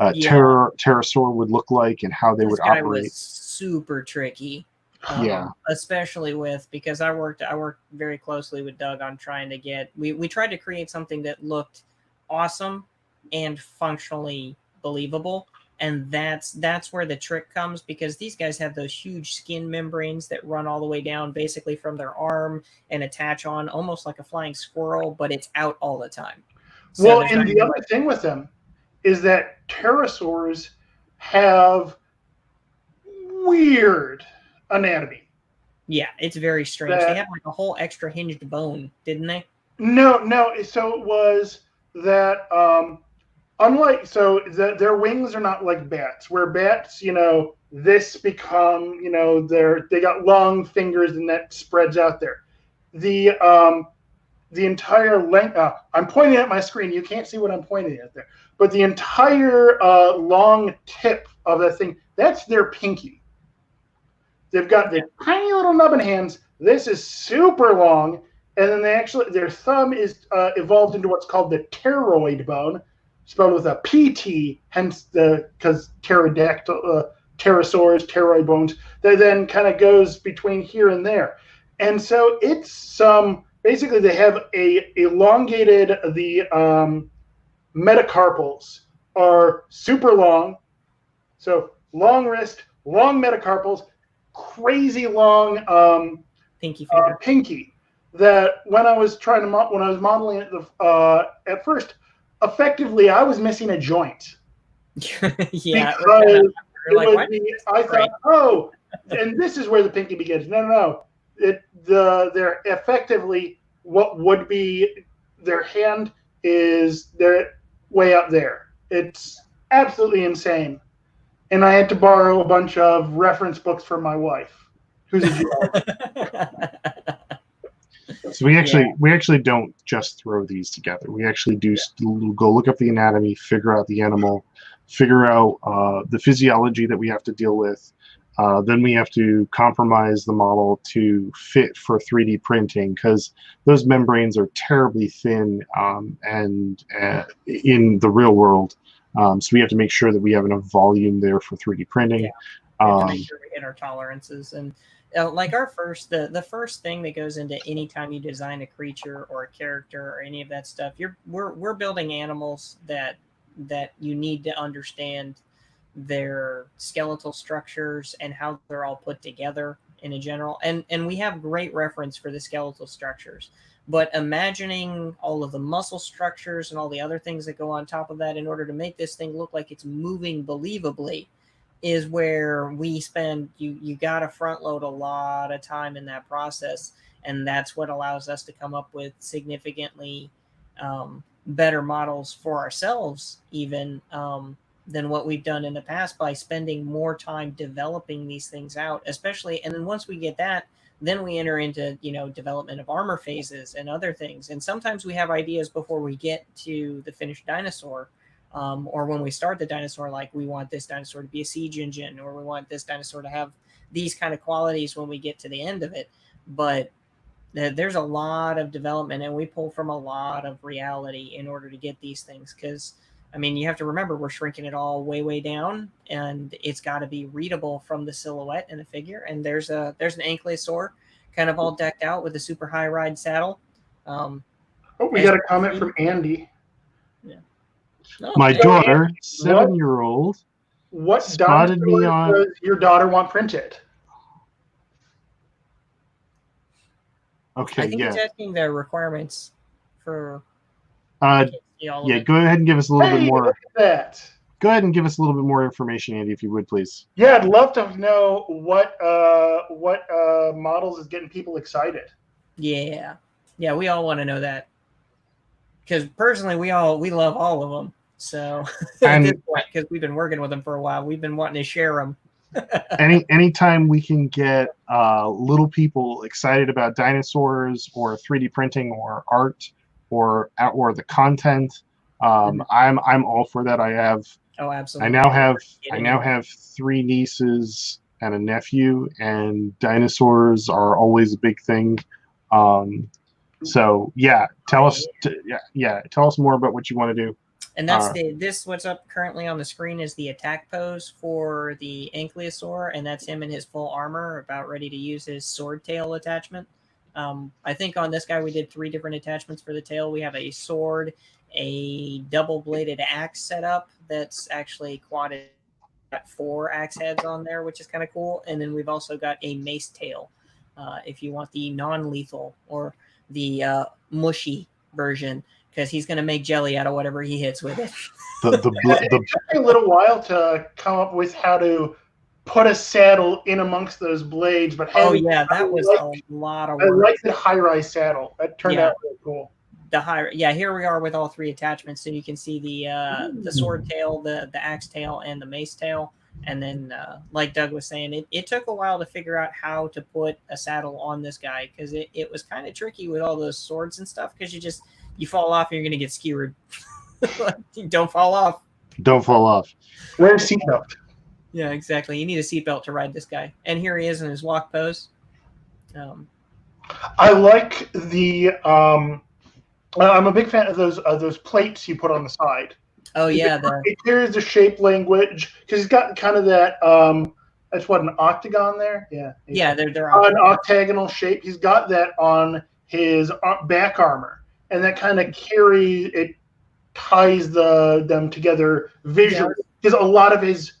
pterosaur would look like and how they would operate. Was super tricky. Yeah, especially because I worked very closely with Doug on trying to get we tried to create something that looked awesome and functionally believable, and that's where the trick comes, because these guys have those huge skin membranes that run all the way down basically from their arm and attach on almost like a flying squirrel, but it's out all the time. So well, and the other thing with them is that pterosaurs have weird anatomy. Yeah, it's very strange. They had like a whole extra hinged bone, didn't they? No. So it was that their wings are not like bats. Where bats, this become, they got long fingers and that spreads out there. The entire length. I'm pointing at my screen. You can't see what I'm pointing at there, but the entire long tip of that thing, that's their pinky. They've got the tiny little nubbin hands. This is super long, and then their thumb is evolved into what's called the pteroid bone, spelled with a PT, hence because pterosaurs, pteroid bones. That then kind of goes between here and there, and so it's basically they have elongated the metacarpals are super long, so long wrist, long metacarpals. Crazy long pinky that when I was modeling it at first, effectively I was missing a joint. Yeah, because I thought, oh, and this is where the pinky begins. No. They're effectively what would be their hand is they're way up there. It's absolutely insane. And I had to borrow a bunch of reference books from my wife, who's a geologist. So we actually don't just throw these together. We actually do go look up the anatomy, figure out the animal, figure out the physiology that we have to deal with. Then we have to compromise the model to fit for 3D printing, because those membranes are terribly thin and in the real world. So we have to make sure that we have enough volume there for 3D printing. Yeah. We have to make sure we hit our tolerances. And like the first thing that goes into any time you design a creature or a character or any of that stuff, we're building animals that you need to understand their skeletal structures and how they're all put together in a general. And we have great reference for the skeletal structures. But imagining all of the muscle structures and all the other things that go on top of that in order to make this thing look like it's moving believably is where we spend, you got to front load a lot of time in that process. And that's what allows us to come up with significantly better models for ourselves, even than what we've done in the past, by spending more time developing these things out, especially. And then once we get that, then we enter into, development of armor phases and other things. And sometimes we have ideas before we get to the finished dinosaur, or when we start the dinosaur, like we want this dinosaur to be a siege engine, or we want this dinosaur to have these kind of qualities when we get to the end of it. But there's a lot of development, and we pull from a lot of reality in order to get these things. Because you have to remember, we're shrinking it all way, way down, and it's got to be readable from the silhouette and the figure. And there's an ankylosaur kind of all decked out with a super high ride saddle. We got a comment from Andy. Yeah. Oh, my daughter, 7-year-old, what spotted me on. Does your daughter want printed? Okay, I think it's asking the requirements for. Yeah, go ahead and give us a little bit more. Look at that. Go ahead and give us a little bit more information, Andy, if you would, please. Yeah, I'd love to know what models is getting people excited. Yeah, we all want to know that, because personally, we love all of them. So at this point, because we've been working with them for a while, we've been wanting to share them. Anytime we can get little people excited about dinosaurs or 3D printing or art or the content, I'm all for that. Oh, absolutely. I now have 3 nieces and a nephew, and dinosaurs are always a big thing. So yeah, tell us more about what you want to do. And that's what's up currently on the screen is the attack pose for the ankylosaur, and that's him in his full armor, about ready to use his sword tail attachment. I think on this guy we did 3 different attachments for the tail. We have a sword, a double-bladed axe setup that's actually quadded, got 4 axe heads on there, which is kind of cool. And then we've also got a mace tail, if you want the non-lethal or the mushy version, because he's going to make jelly out of whatever he hits with it. It took me a little while to come up with how to put a saddle in amongst those blades, but that was a lot of work. I like the high-rise saddle. That turned out really cool. Here we are with all 3 attachments, so you can see the sword tail, the axe tail, and the mace tail. And then, like Doug was saying, it took a while to figure out how to put a saddle on this guy, because it was kind of tricky with all those swords and stuff, because you fall off and you're going to get skewered. Don't fall off. Don't fall off. Wear a seatbelt. Yeah, exactly. You need a seatbelt to ride this guy. And here he is in his walk pose. I like the. I'm a big fan of those plates you put on the side. Oh yeah, it carries the shape language, because he's got kind of that. That's what, an octagon there. Yeah. Yeah, they're an octagonal shape. He's got that on his back armor, and that kind of ties them together visually. Because a lot of his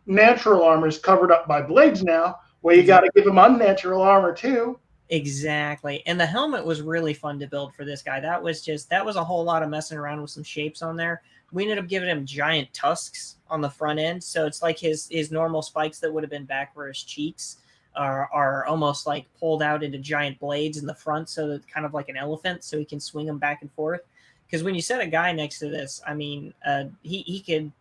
natural armor is covered up by blades now. Well, you got to give him unnatural armor too. Exactly. And the helmet was really fun to build for this guy. That was a whole lot of messing around with some shapes on there. We ended up giving him giant tusks on the front end, so it's like his normal spikes that would have been back where his cheeks are almost like pulled out into giant blades in the front, so that kind of like an elephant, so he can swing them back and forth. Because when you set a guy next to this, he could.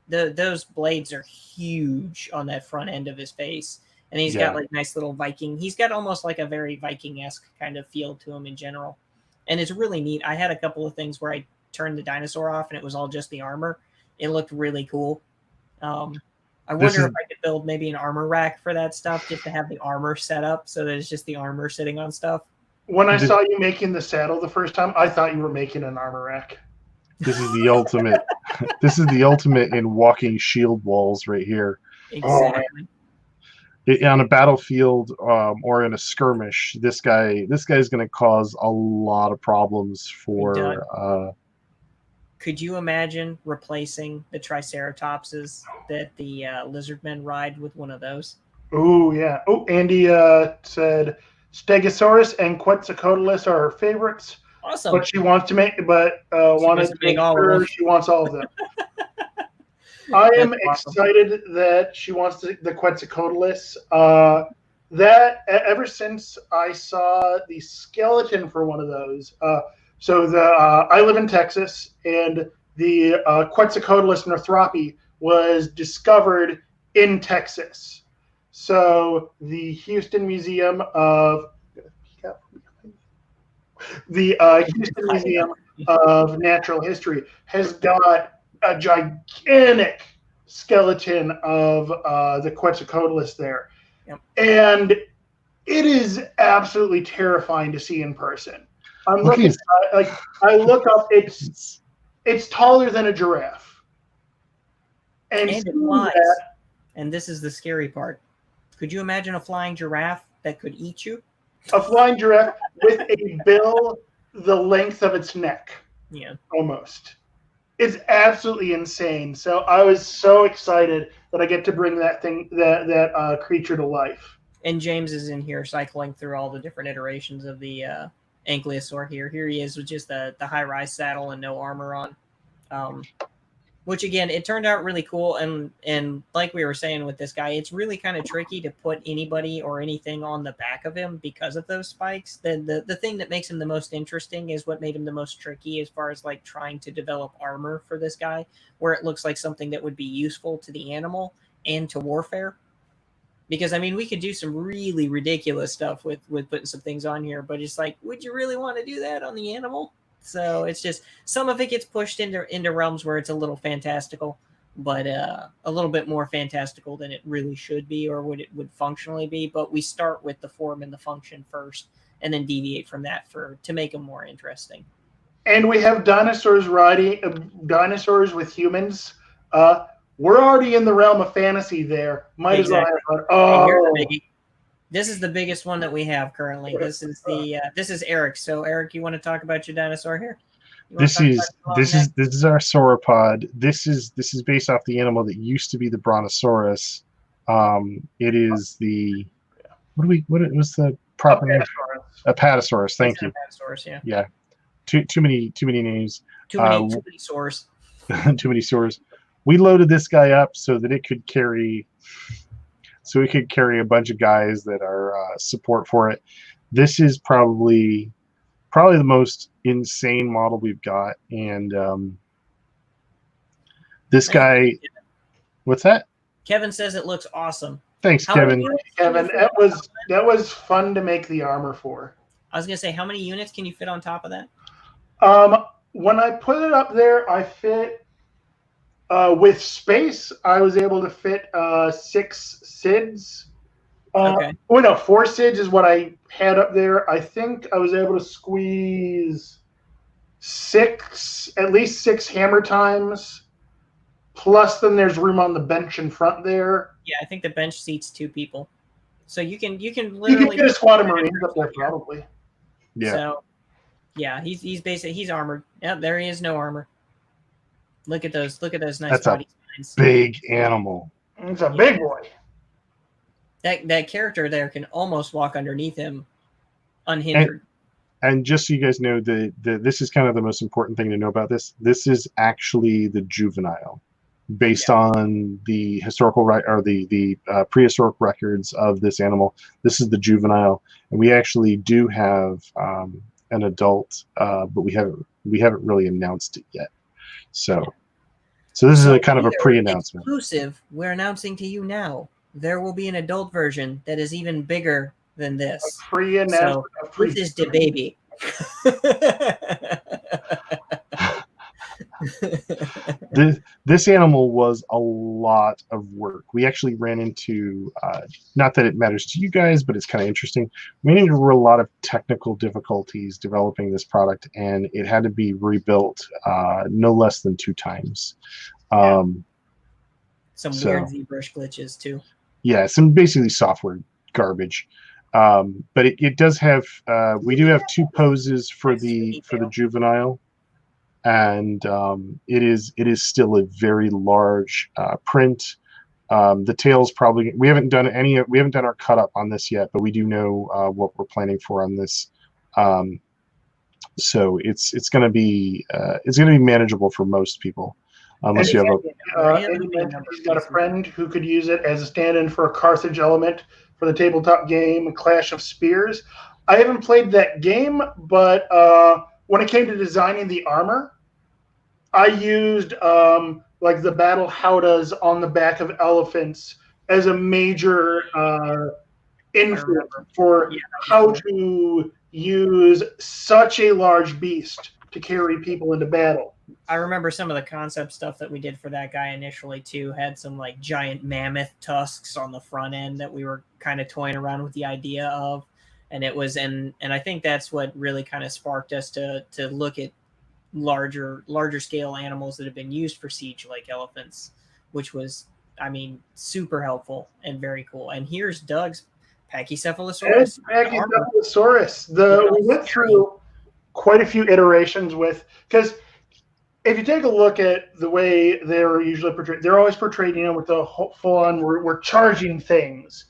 Those blades are huge on that front end of his face. And he's got like nice little Viking. He's got almost like a very Viking-esque kind of feel to him in general. And it's really neat. I had a couple of things where I turned the dinosaur off and it was all just the armor. It looked really cool. I wonder if I could build maybe an armor rack for that stuff, just to have the armor set up so that it's just the armor sitting on stuff. When I saw you making the saddle the first time, I thought you were making an armor rack. This is the ultimate. This is the ultimate in walking shield walls right here. Exactly. On a battlefield or in a skirmish, this guy's going to cause a lot of problems for. Could you imagine replacing the Triceratopses that the lizardmen ride with one of those? Oh yeah. Oh, Andy said Stegosaurus and Quetzalcoatlus are her favorites. Awesome. But she wants to make, she wants all of them. I am excited that she wants the Quetzalcoatlus. That ever since I saw the skeleton for one of those, So I live in Texas, and the Quetzalcoatlus northropi was discovered in Texas. So the Houston Museum of Natural History has got a gigantic skeleton of the Quetzalcoatlus there. Yep. And it is absolutely terrifying to see in person. I look up, it's taller than a giraffe. And it flies. And this is the scary part. Could you imagine a flying giraffe that could eat you? A flying giraffe with a bill the length of its neck. Yeah. Almost. It's absolutely insane. So I was so excited that I get to bring that creature to life. And James is in here cycling through all the different iterations of the Ankylosaur here. Here he is with just the high-rise saddle and no armor on. Which, again, it turned out really cool. And like we were saying with this guy, it's really kind of tricky to put anybody or anything on the back of him because of those spikes. The thing that makes him the most interesting is what made him the most tricky as far as, like, trying to develop armor for this guy, where it looks like something that would be useful to the animal and to warfare. Because, I mean, we could do some really ridiculous stuff with putting some things on here, but it's like, would you really want to do that on the animal? So it's just, some of it gets pushed into realms where it's a little fantastical, but a little bit more fantastical than it really should be or would functionally be. But we start with the form and the function first and then deviate from that to make them more interesting. And we have dinosaurs dinosaurs with humans. We're already in the realm of fantasy there. Might Exactly. as well have This is the biggest one that we have currently. This is Eric. So Eric, you want to talk about your dinosaur here? This is our sauropod. This is based off the animal that used to be the Brontosaurus. It is the what was the proper name? Apatosaurus. Thank you. Apatosaurus, yeah. Yeah. Too many names. Too many sores. Too many sores. We loaded this guy up so that it could carry. So we could carry a bunch of guys that are support for it. This is probably the most insane model we've got, and this guy. What's that? Kevin says it looks awesome. Thanks, Kevin. Kevin, that was fun to make the armor for. I was gonna say, how many units can you fit on top of that? When I put it up there, I fit. With space, I was able to fit 6 SIDS. Okay. Oh no, 4 SIDS is what I had up there. I think I was able to squeeze at least 6 hammer times. Plus, then there's room on the bench in front there. Yeah, I think the bench seats 2 people, so you can literally get a squad of Marines up there probably. Yeah. So, yeah, he's basically he's armored. Yep, there he is, no armor. Look at those nice That's body spines. Big animal. It's a big boy. That character there can almost walk underneath him unhindered. And just so you guys know, this is kind of the most important thing to know about this. This is actually the juvenile, based on the historical or the prehistoric records of this animal. This is the juvenile, and we actually do have an adult, but we haven't really announced it yet. So this is a kind of a pre-announcement. Exclusive. We're announcing to you now. There will be an adult version that is even bigger than this. A pre-announcement. So this is the baby. This animal was a lot of work. We actually ran into, not that it matters to you guys, but it's kind of interesting. We ran into a lot of technical difficulties developing this product, and it had to be rebuilt no less than 2 times. Some weird ZBrush glitches too. Yeah, some basically software garbage. But it does have. We do have 2 poses for the juvenile. And it is still a very large print. The tail's probably we haven't done our cut up on this yet, but we do know what we're planning for on this. So it's going to be manageable for most people, unless you have he's got a friend who could use it as a stand-in for a Carthage element for the tabletop game Clash of Spears. I haven't played that game, but when it came to designing the armor, I used like the battle howdahs on the back of elephants as a major influence for how to use such a large beast to carry people into battle. I remember some of the concept stuff that we did for that guy initially too had some like giant mammoth tusks on the front end that we were kind of toying around with the idea of, and it was and I think that's what really kind of sparked us to look at larger scale animals that have been used for siege, like elephants, which was, I mean, super helpful and very cool. And here's Doug's Pachycephalosaurus. Pachycephalosaurus. We went through quite a few iterations with, because if you take a look at the way they're usually portrayed, they're always portrayed, with the full-on we're charging things,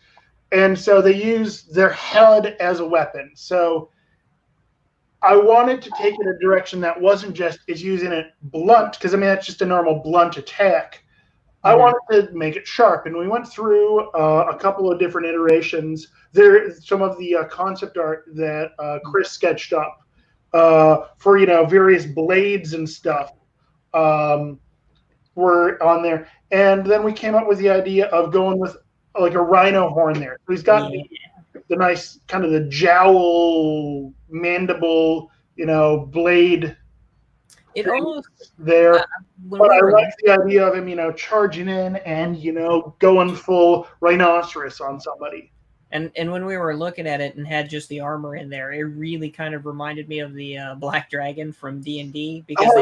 and so they use their head as a weapon. So I wanted to take it in a direction that wasn't just is using it blunt, because I mean that's just a normal blunt attack. I wanted to make it sharp, and we went through a couple of different iterations. Some of the concept art that Chris sketched up for various blades and stuff were on there, and then we came up with the idea of going with like a rhino horn there. So he's got the nice kind of the jowl mandible, blade. It almost there, but I like the idea of him, charging in and going full rhinoceros on somebody. And when we were looking at it and had just the armor in there, it really kind of reminded me of the Black Dragon from D&D, because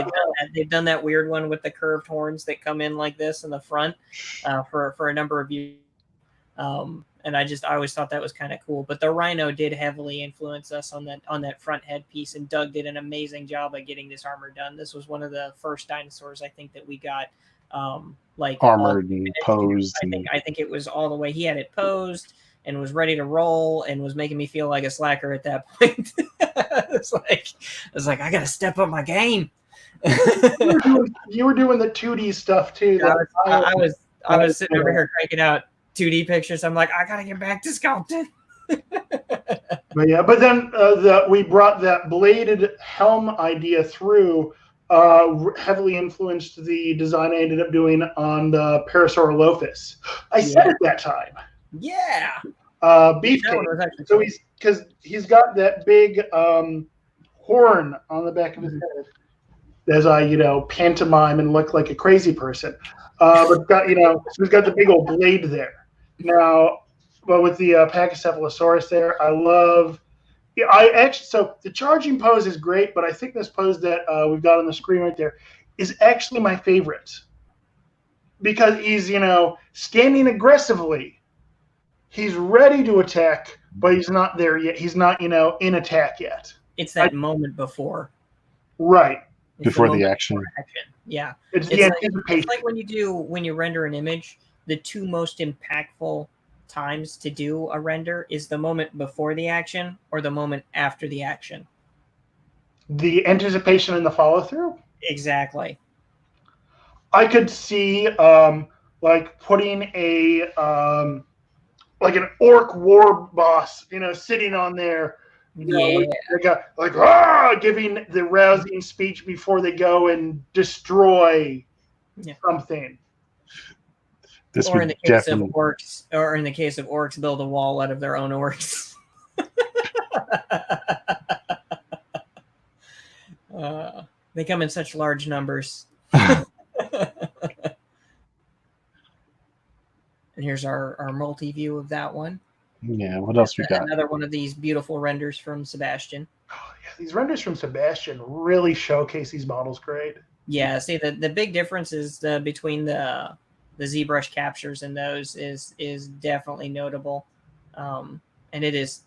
they've done that weird one with the curved horns that come in like this in the front for a number of years. And I always thought that was kind of cool. But the rhino did heavily influence us on that front headpiece, and Doug did an amazing job at getting this armor done. This was one of the first dinosaurs I think that we got like armored and posed. I think it was all the way. He had it posed and was ready to roll and was making me feel like a slacker at that point. It's like I gotta step up my game. You were doing the 2D stuff too. I was sitting over here cranking out 2D pictures. I'm like, I gotta get back to sculpting. But then we brought that bladed helm idea through, heavily influenced the design I ended up doing on the Parasaurolophus. I said at that time. Yeah. Beefcake. So he's got that big horn on the back of his head as I, pantomime and look like a crazy person. But got, so he's got the big old blade there. Now, but with the Pachycephalosaurus there, so the charging pose is great, but I think this pose that we've got on the screen right there is actually my favorite, because he's, standing aggressively. He's ready to attack, but he's not there yet. He's not, in attack yet. It's that moment before. Right. Before the action. Yeah. It's the anticipation. It's like when you render an image, the two most impactful times to do a render is the moment before the action or the moment after the action. The anticipation and the follow through? Exactly. I could see like putting a like an orc war boss, sitting on there, giving the rousing speech before they go and destroy something. Or in the case of orcs, build a wall out of their own orcs. They come in such large numbers. And here's our multi-view of that one. Yeah, what else we got? Another one of these beautiful renders from Sebastian. Oh, yeah, these renders from Sebastian really showcase these models great. Yeah, see, the big difference is between the ZBrush captures and those is definitely notable. And it is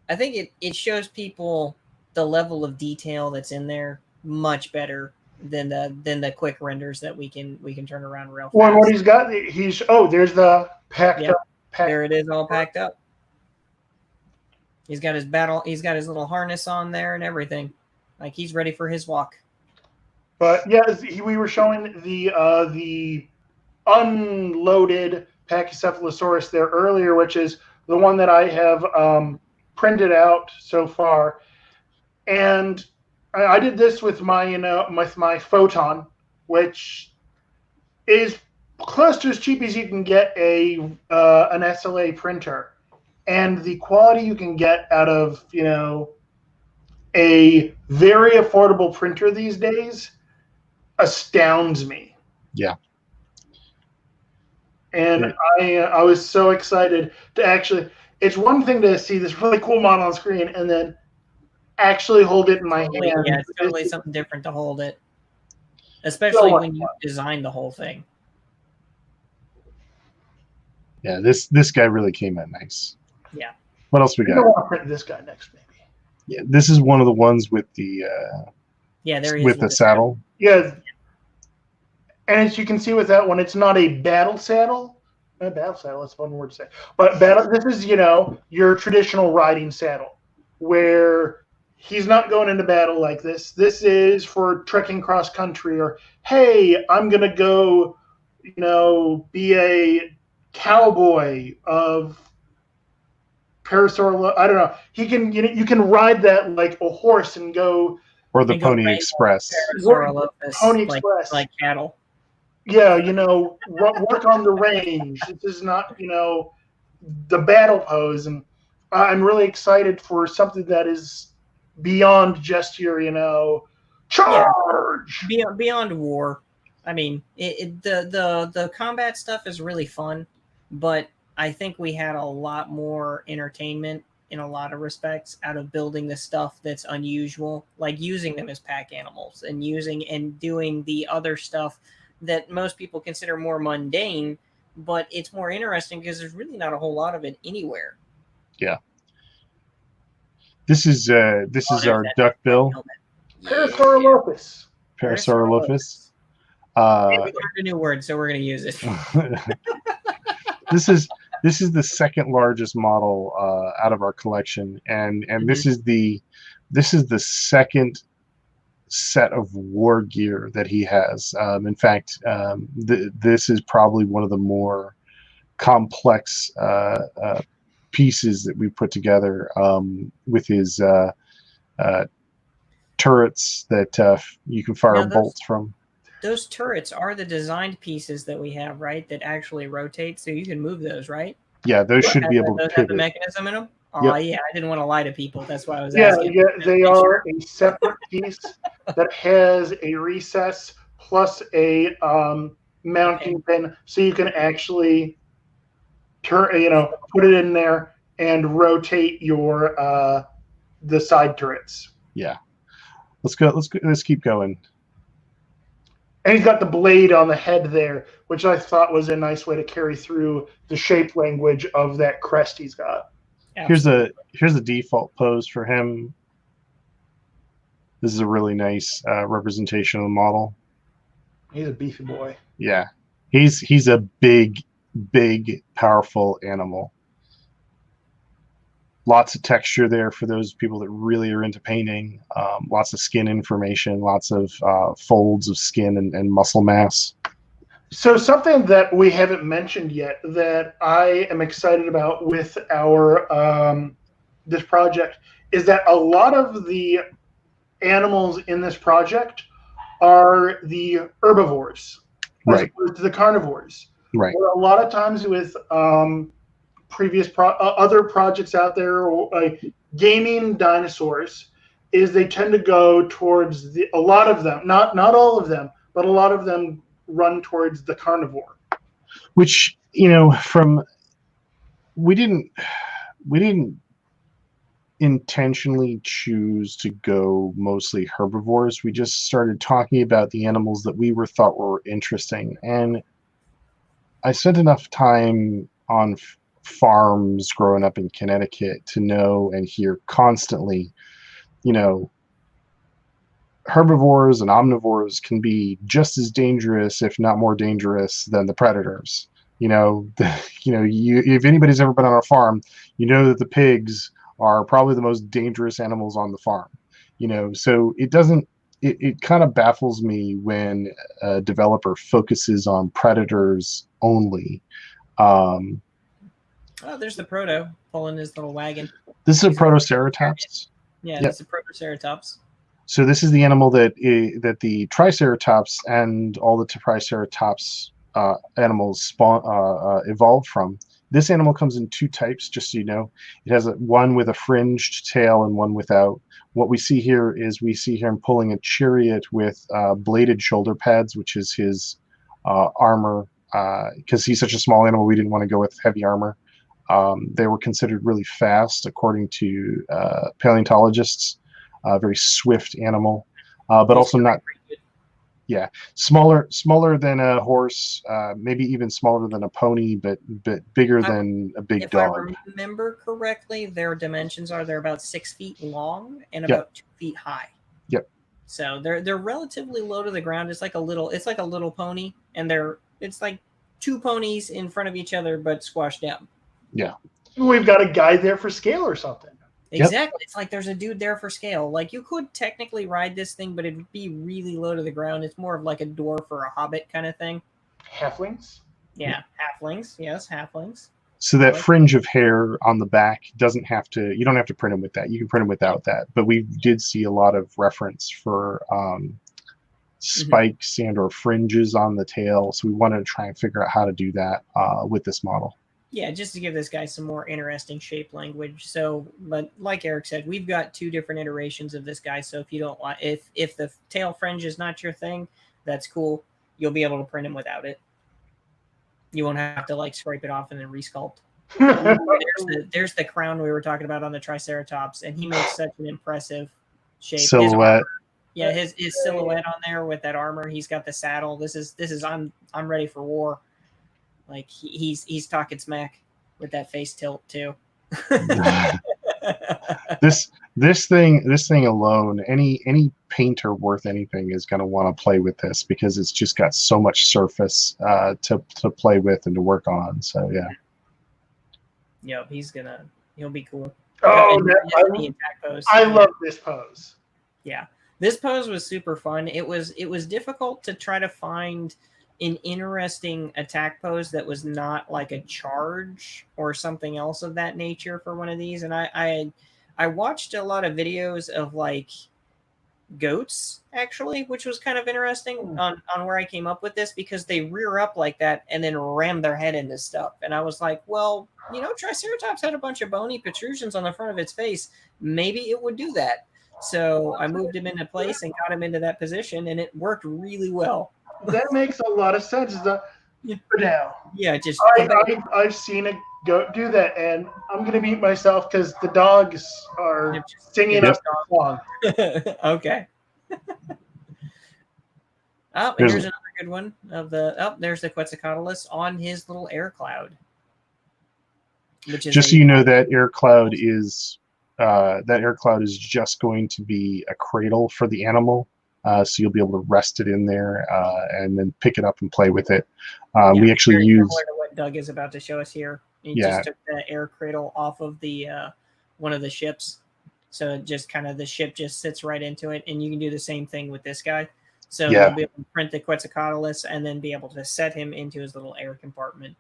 I think it shows people the level of detail that's in there much better than the quick renders that we can turn around real fast. Well, what he's got, there's the packed up. There it is, all packed up. He's got his little harness on there and everything. Like he's ready for his walk. But yeah, we were showing the unloaded Pachycephalosaurus there earlier, which is the one that I have printed out so far. And I did this with my with my Photon, which is close to as cheap as you can get an SLA printer, and the quality you can get out of a very affordable printer these days astounds me. Yeah. And I was so excited to actually. It's one thing to see this really cool model on screen and then actually hold it in my hand. Yeah, it's totally something different to hold it, especially when you design the whole thing. Yeah, this guy really came out nice. Yeah. What else we got? I want to print this guy next, maybe. Yeah, this is one of the ones with the there is with the saddle. Yeah. And as you can see with that one, it's not a battle saddle. A battle saddle, that's a fun word to say. But this is, your traditional riding saddle, where he's not going into battle like this. This is for trekking cross country, or, hey, I'm going to go, be a cowboy of Parasaur. I don't know. He can, you can ride that like a horse and go. Or the Pony Express. Pony Express. Like cattle. Yeah, work on the range. This is not, the battle pose. And I'm really excited for something that is beyond just your, charge. Yeah. Beyond war. I mean, the combat stuff is really fun, but I think we had a lot more entertainment in a lot of respects out of building the stuff that's unusual, like using them as pack animals and doing the other stuff that most people consider more mundane, but it's more interesting because there's really not a whole lot of it anywhere. Yeah. This is our duckbill. Parasaurolophus. Parasaurolophus. We learned a new word, so we're going to use it. This is the second largest model out of our collection, and this is the second set of war gear that he has. In fact, this is probably one of the more complex pieces that we put together with his turrets that you can fire bolts from. Those turrets are the designed pieces that we have, right? That actually rotate, so you can move those, right? Yeah, those should be able to pivot. Have the mechanism in them? Oh, yeah, I didn't want to lie to people. That's why I was asking. Yeah, they are a separate piece that has a recess plus a mounting pin, so you can actually turn, put it in there and rotate your the side turrets. Yeah, let's go. Let's keep going. And he's got the blade on the head there, which I thought was a nice way to carry through the shape language of that crest he's got. Absolutely. Here's the default pose for him. This is a really nice representation of the model. He's a beefy boy. Yeah, he's a big, powerful animal. Lots of texture there for those people that really are into painting. Lots of skin information, lots of folds of skin and muscle mass. So something that we haven't mentioned yet that I am excited about with our this project is that a lot of the animals in this project are the herbivores, as opposed to the carnivores. Right. Where a lot of times with previous other projects out there, gaming dinosaurs, is they tend to go towards a lot of them, not all of them, but a lot of them run towards the carnivore. Which, we didn't intentionally choose to go mostly herbivores. We just started talking about the animals that we thought were interesting. And I spent enough time on farms growing up in Connecticut to know and hear constantly, herbivores and omnivores can be just as dangerous, if not more dangerous, than the predators. If anybody's ever been on a farm, that the pigs are probably the most dangerous animals on the farm. So it kind of baffles me when a developer focuses on predators only. Oh, there's the proto pulling his little wagon. This is a Protoceratops. Yeah, This is a Protoceratops. So this is the animal that that the Triceratops and all the Triceratops animals evolved from. This animal comes in two types, just so you know. It has one with a fringed tail and one without. What we see here is we see him pulling a chariot with bladed shoulder pads, which is his armor. Because he's such a small animal, we didn't want to go with heavy armor. They were considered really fast, according to paleontologists. Very swift animal, but also not. Yeah, smaller than a horse, maybe even smaller than a pony, but bigger than a big dog. If I remember correctly, their dimensions are they're about 6 feet long and about 2 feet high. Yep. So they're relatively low to the ground. It's like a little pony, and it's like two ponies in front of each other but squashed down. Yeah. We've got a guy there for scale or something. Exactly. Yep. It's like there's a dude there for scale. Like you could technically ride this thing, but it'd be really low to the ground. It's more of like a dwarf or a hobbit kind of thing. Halflings? Yeah, halflings. Yes, halflings. So that fringe of hair on the back you don't have to print them with that. You can print them without that. But we did see a lot of reference for spikes and or fringes on the tail. So we wanted to try and figure out how to do that with this model. Yeah, just to give this guy some more interesting shape language. So, but like Eric said, we've got 2 different iterations of this guy. So if you don't want, if the tail fringe is not your thing, that's cool. You'll be able to print him without it. You won't have to like scrape it off and then resculpt. There's the crown we were talking about on the Triceratops, and he makes such an impressive shape. Silhouette. His silhouette on there with that armor. He's got the saddle. This is I'm ready for war. Like he's talking smack with that face tilt too. this thing alone, any painter worth anything is going to want to play with this because it's just got so much surface to play with and to work on. So yeah. Yep, he'll be cool. Oh, I love this pose. Yeah, this pose was super fun. It was difficult to try to find an interesting attack pose that was not like a charge or something else of that nature for one of these. And I watched a lot of videos of like goats actually, which was kind of interesting on where I came up with this because they rear up like that and then ram their head into stuff. And I was like, well, Triceratops had a bunch of bony protrusions on the front of its face. Maybe it would do that. So I moved him into place and got him into that position, and it worked really well. That makes a lot of sense. Yeah, just I've seen a goat do that, and I'm gonna mute myself because the dogs are singing up the song. Okay. Oh, here's another good one of there's the Quetzalcoatlus on his little air cloud. Which is just so you know, that air cloud is just going to be a cradle for the animal. So you'll be able to rest it in there and then pick it up and play with it. We actually use what Doug is about to show us here. He just took the air cradle off of the one of the ships, so just kind of the ship just sits right into it, and you can do the same thing with this guy. So you'll be able to print the Quetzalcoatlus and then be able to set him into his little air compartment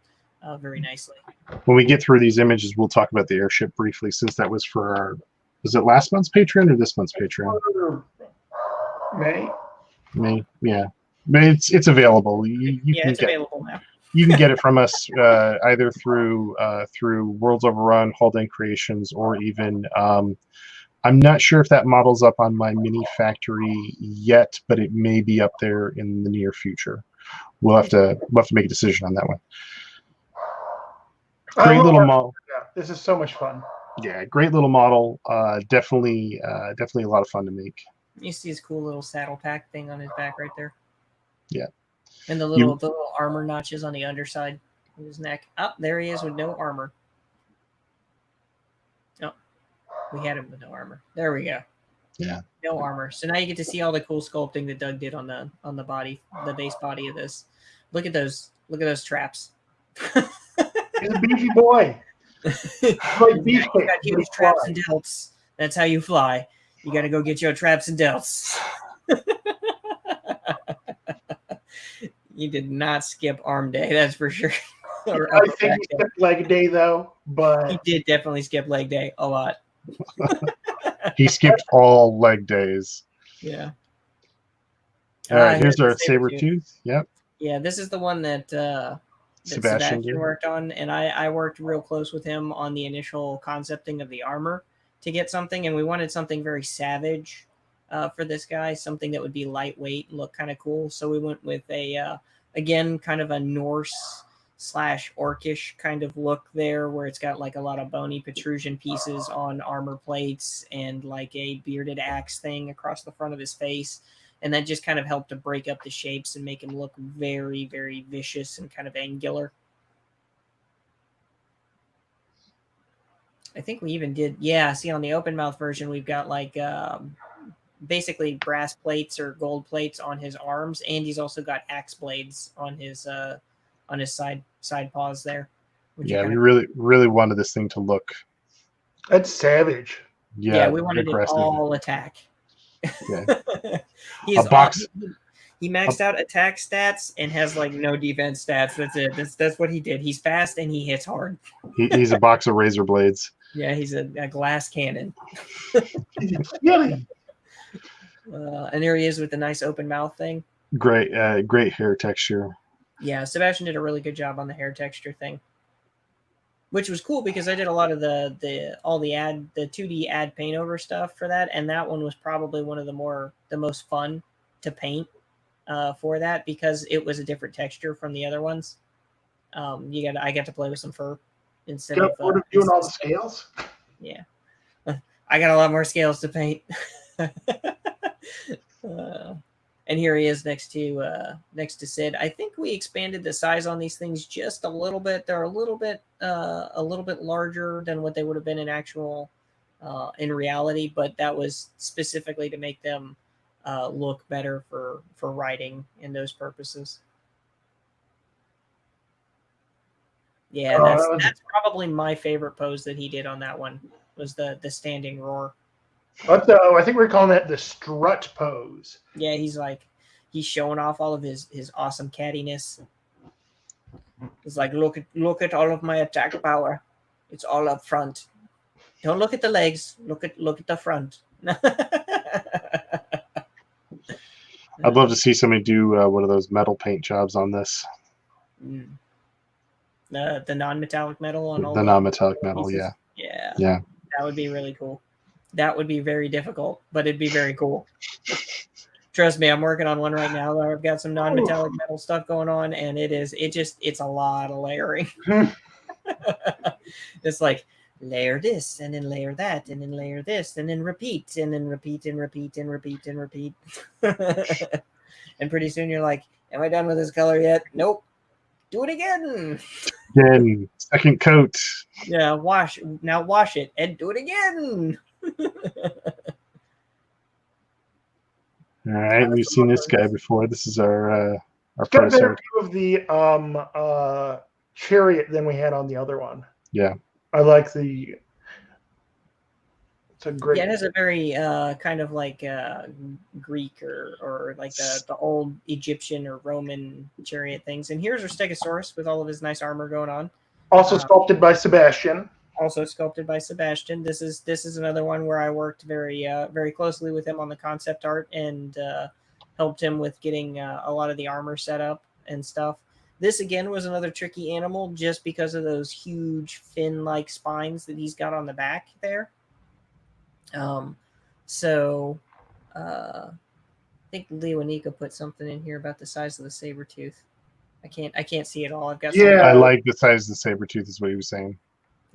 very nicely. When we get through these images, we'll talk about the airship briefly, since that was for our. Was it last month's Patreon or this month's Patreon? May, yeah. But it's available. It's available now. You can get it from us either through Worlds Overrun, Haldane Creations, or even I'm not sure if that model's up on my mini factory yet, but it may be up there in the near future. We'll have to make a decision on that one. Great little model. Yeah, this is so much fun. Yeah, great little model. Definitely a lot of fun to make. You see his cool little saddle pack thing on his back right there. Yeah. And the little armor notches on the underside of his neck. Oh, there he is with no armor. Oh, we had him with no armor. There we go. Yeah. No armor. So now you get to see all the cool sculpting that Doug did on the body, the base body of this. Look at those traps. He's a beefy boy. Like beef. You got huge traps and delts. That's how you fly. You got to go get your traps and delts. You did not skip arm day, that's for sure. I think he skipped leg day, though. But he did definitely skip leg day a lot. He skipped all leg days. Yeah. All right, here's the our saber tooth. Yep. Yeah, this is the one that Sebastian Sebastian worked on, and I worked real close with him on the initial concepting of the armor to get something, and we wanted something very savage for this guy, something that would be lightweight and look kind of cool. So we went with a again kind of a Norse / orcish kind of look there, where it's got like a lot of bony protrusion pieces on armor plates and like a bearded axe thing across the front of his face. And that just kind of helped to break up the shapes and make him look very, very vicious and kind of angular. I think we even did, yeah, see on the open mouth version, we've got like basically brass plates or gold plates on his arms, and he's also got axe blades on his side paws there. Yeah, we really wanted this thing to look. That's savage. Yeah, we wanted aggressive. It all attack. Yeah. He maxed out attack stats and has like no defense stats. That's it. That's what he did. He's fast and he hits hard. He's a box of razor blades. Yeah, he's a glass cannon. Really? And there he is with the nice open mouth thing. Great hair texture. Yeah, Sebastian did a really good job on the hair texture thing, which was cool because I did a lot of the 2D ad paint over stuff for that, and that one was probably one of the most fun to paint for that because it was a different texture from the other ones. I got to play with some fur instead of doing all the scales. Yeah, I got a lot more scales to paint. And here he is next to Sid. I think we expanded the size on these things just a little bit. They're a little bit larger than what they would have been in actual in reality, but that was specifically to make them look better for riding and those purposes. Yeah, that's probably my favorite pose that he did on that one was the standing roar. I think we're calling that the strut pose. Yeah, he's showing off all of his awesome cattiness. He's like, look at all of my attack power. It's all up front. Don't look at the legs. Look at the front. I'd love to see somebody do one of those metal paint jobs on this. The non-metallic metal on all the non-metallic metal. pieces. Yeah. That would be really cool. That would be very difficult, but it'd be very cool. Trust me, I'm working on one right now. I've got some non-metallic metal stuff going on, and it's a lot of layering. It's like layer this, and then layer that, and then layer this, and then repeat, and then repeat, and repeat, and repeat, and repeat. And pretty soon you're like, am I done with this color yet? Nope. Do it again. Again, second coat. Yeah, wash it, and do it again. All right, we've seen this guy before. This is our got a better view of the chariot than we had on the other one. Yeah, I like the. It's a great. Yeah, it has a very kind of like Greek or like the old Egyptian or Roman chariot things. And here's our Stegosaurus with all of his nice armor going on. Also sculpted by Sebastian. This is another one where I worked very very closely with him on the concept art and helped him with getting a lot of the armor set up and stuff. This again was another tricky animal just because of those huge fin-like spines that he's got on the back there. So I think Leonika put something in here about the size of the saber tooth. I can't see it all. I've got I like the size of the saber tooth is what he was saying.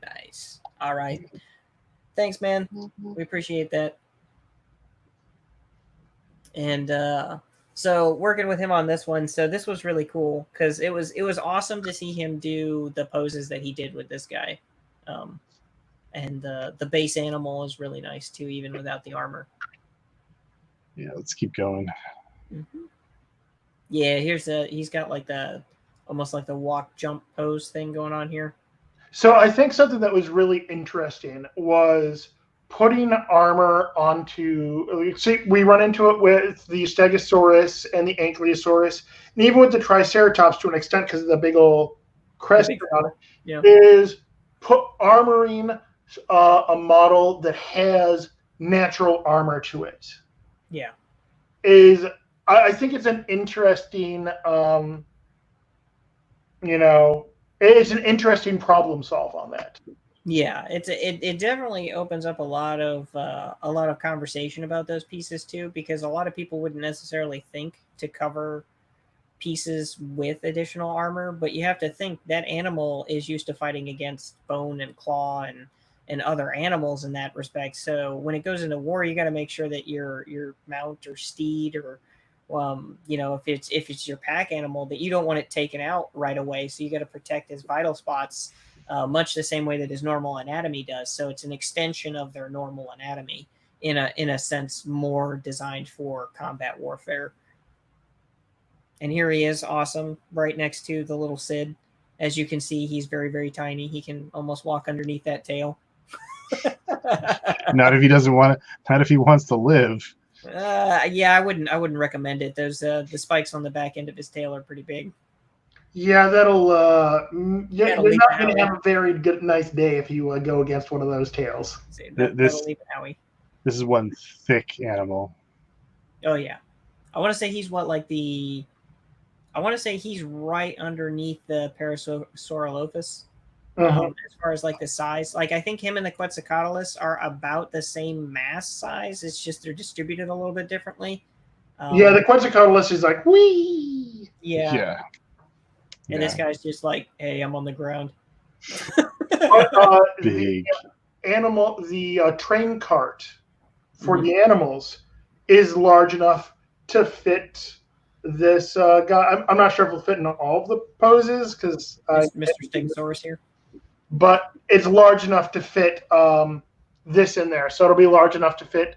Nice. All right. Thanks, man. We appreciate that. And so working with him on this one, so this was really cool because it was awesome to see him do the poses that he did with this guy. And the base animal is really nice too, even without the armor. Yeah, let's keep going. Mm-hmm. Yeah, he's got like almost like the walk jump pose thing going on here. So I think something that was really interesting was putting armor onto. See, we run into it with the Stegosaurus and the Ankylosaurus, and even with the Triceratops to an extent because of the big old crest on it. Yeah. Is armoring a model that has natural armor to it. Yeah. is I think it's an interesting it's an interesting problem solve on that. Yeah, it definitely opens up a lot of conversation about those pieces too, because a lot of people wouldn't necessarily think to cover pieces with additional armor, but you have to think that animal is used to fighting against bone and claw and other animals in that respect. So when it goes into war, you got to make sure that your mount or steed or if it's your pack animal, that you don't want it taken out right away. So you got to protect his vital spots, much the same way that his normal anatomy does. So it's an extension of their normal anatomy in a sense, more designed for combat warfare. And here he is, awesome, right next to the little Cid. As you can see, he's very, very tiny. He can almost walk underneath that tail. Not if he doesn't want to. Not if he wants to live. Yeah, I wouldn't recommend it. Those the spikes on the back end of his tail are pretty big. Yeah, you're not going to have a very good, nice day if you go against one of those tails. That'll leave it Howie. This is one thick animal. Oh yeah, I want to say he's he's right underneath the Parasaurolophus. As far as like the size, like I think him and the Quetzalcoatlus are about the same mass size. It's just they're distributed a little bit differently. Yeah, the Quetzalcoatlus is like wee. Yeah. And this guy's just like, hey, I'm on the ground. Big the train cart for the animals is large enough to fit this guy. I'm not sure if it'll fit in all of the poses because Mr. Stegosaurus here. But it's large enough to fit this in there. So it'll be large enough to fit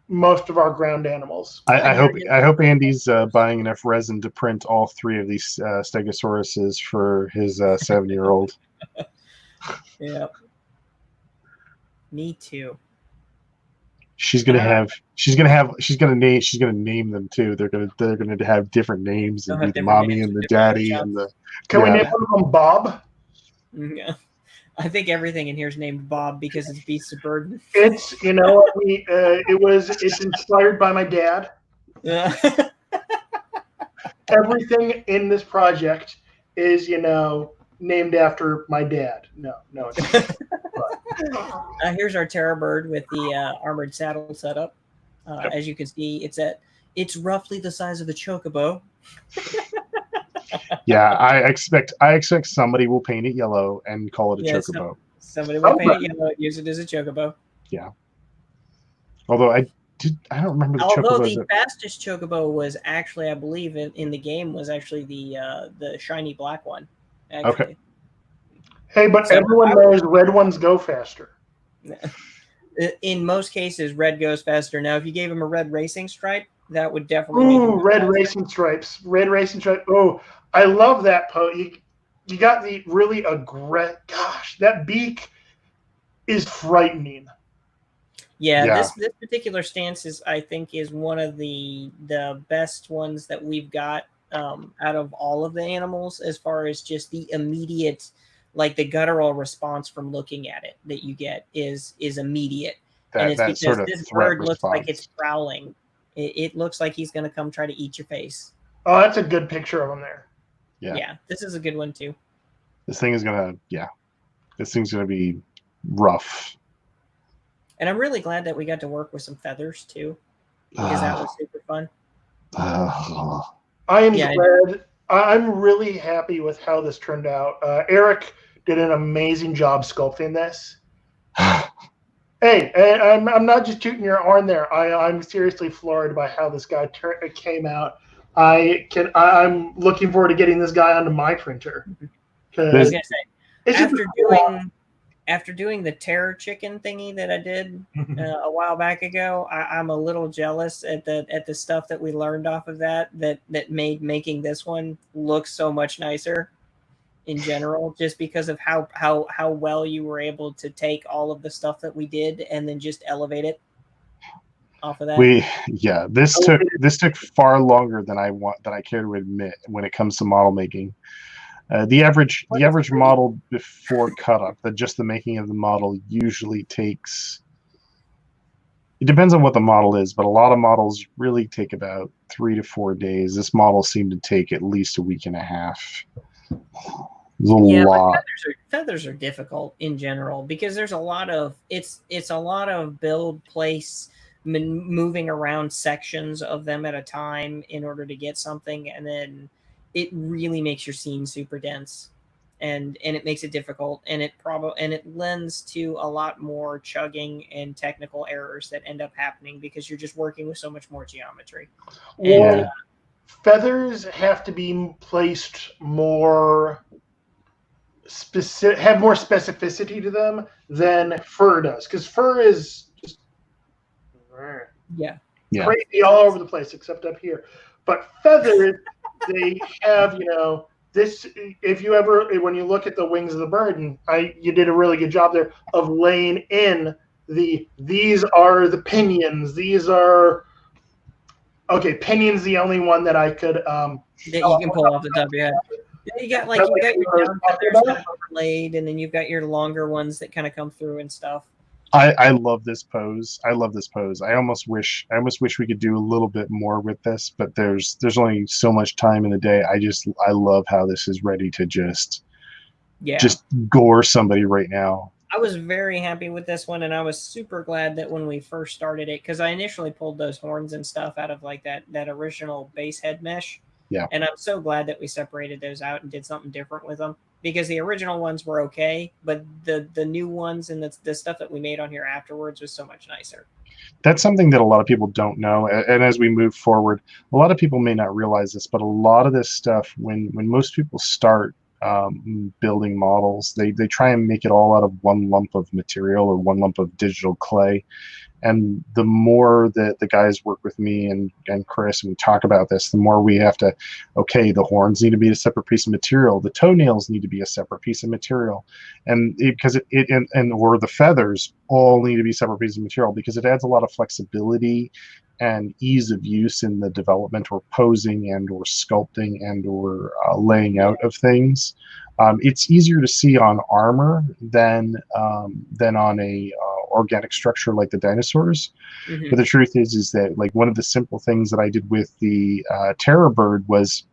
most of our ground animals. I hope Andy's buying enough resin to print all 3 of these Stegosauruses for his 7-year-old. Yeah. Me too. She's gonna name them too. They're gonna have different names and be the mommy and the daddy and the. Can we name one of them Bob? Yeah. I think everything in here is named Bob because it's beasts of burden. It's it's inspired by my dad. Yeah. Everything in this project is named after my dad. No. Here's our terror bird with the armored saddle setup. Yep. As you can see, it's roughly the size of a chocobo. Yeah, I expect somebody will paint it yellow and call it a chocobo. Somebody will paint it yellow and use it as a chocobo. Yeah. Although I don't remember the chocobo. Although the fastest chocobo was actually, I believe, in the game was actually the shiny black one. Actually. Okay. Hey, but everyone knows red ones go faster. In most cases, red goes faster. Now, if you gave him a red racing stripe, that would definitely make him red faster. racing stripes. Red racing stripe. Oh, I love that you got the really aggressive. Gosh, that beak is frightening. Yeah. This particular stance I think is one of the best ones that we've got out of all of the animals, as far as just the immediate, like the guttural response from looking at it that you get is immediate. And it's because sort of this bird looks like it's prowling. It looks like he's going to come try to eat your face. Oh, that's a good picture of him there. Yeah, this is a good one too. This thing's gonna be rough. And I'm really glad that we got to work with some feathers too, because that was super fun. I am glad. I'm really happy with how this turned out. Eric did an amazing job sculpting this. Hey, I'm not just tooting your horn there. I'm seriously floored by how this guy came out. I'm looking forward to getting this guy onto my printer. I was gonna say, after doing the terror chicken thingy that I did a while back ago, I'm a little jealous at the stuff that we learned off of that made making this one look so much nicer in general, just because of how well you were able to take all of the stuff that we did and then just elevate it off of that. This took far longer than I care to admit when it comes to model making. The average model before cut up, just the making of the model, usually takes It depends on what the model is, but a lot of models really take about 3 to 4 days. This model seemed to take at least a week and a half. There's a lot. Feathers are difficult in general because there's a lot of it's a lot of build, place, moving around sections of them at a time in order to get something, and then it really makes your scene super dense, and it makes it difficult, and it lends to a lot more chugging and technical errors that end up happening because you're just working with so much more geometry. Well, and, feathers have to be placed more specific, have more specificity to them than fur does, because fur is just crazy all over the place except up here. But feathers, they have, this. If you ever, when you look at the wings of the bird, and you did a really good job there of laying in these are the pinions. These are pinions. The only one that I could that you can pull off the top of your head. You got your down feathers kind of overlaid, and then you've got your longer ones that kind of come through and stuff. I love this pose. I almost wish we could do a little bit more with this, but there's only so much time in the day. I love how this is ready to just gore somebody right now. I was very happy with this one, and I was super glad that when we first started it, because I initially pulled those horns and stuff out of like that original base head mesh. Yeah. And I'm so glad that we separated those out and did something different with them, because the original ones were okay, but the new ones and the stuff that we made on here afterwards was so much nicer. That's something that a lot of people don't know. And as we move forward, a lot of people may not realize this, but a lot of this stuff, when most people start building models, they try and make it all out of one lump of material or one lump of digital clay. And the more that the guys work with me and Chris, and we talk about this, the more we have to, the horns need to be a separate piece of material. The toenails need to be a separate piece of material. And or the feathers all need to be separate pieces of material, because it adds a lot of flexibility and ease of use in the development or posing and or sculpting and or laying out of things. It's easier to see on armor than on a organic structure like the dinosaurs. Mm-hmm. But the truth is that, like, one of the simple things that I did with the Terror Bird was,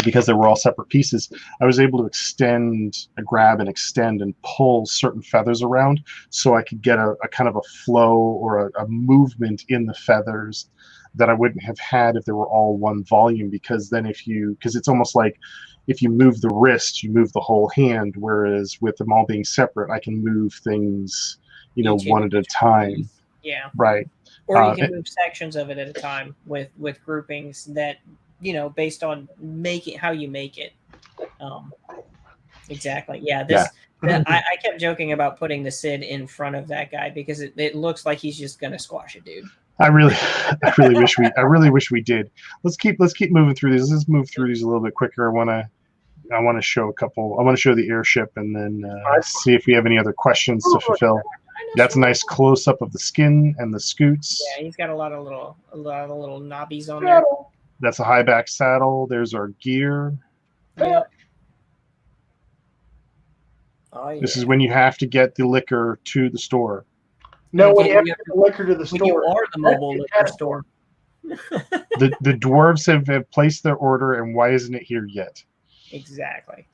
because they were all separate pieces, I was able to grab and extend and pull certain feathers around, so I could get a kind of a flow or a movement in the feathers that I wouldn't have had if they were all one volume. Because then because it's almost like if you move the wrist, you move the whole hand, whereas with them all being separate, I can move things, one at a time. Yeah. Right. Or you can move sections of it at a time with groupings that, based on how you make it. Exactly. Yeah. I kept joking about putting the Sid in front of that guy because it looks like he's just going to squash a dude. I really wish we did. Let's keep moving through these. Let's move through these a little bit quicker. I want to show a couple. I want to show the airship and then see if we have any other questions to fulfill. That's a nice close up of the skin and the scoots. Yeah, he's got a lot of little knobbies on there. That's a high back saddle. There's our gear. Yep. Oh, yeah. This is when you have to get the liquor to the store. No, when you have to get the liquor to the store. You are the mobile liquor store. The dwarves have placed their order, and why isn't it here yet? Exactly.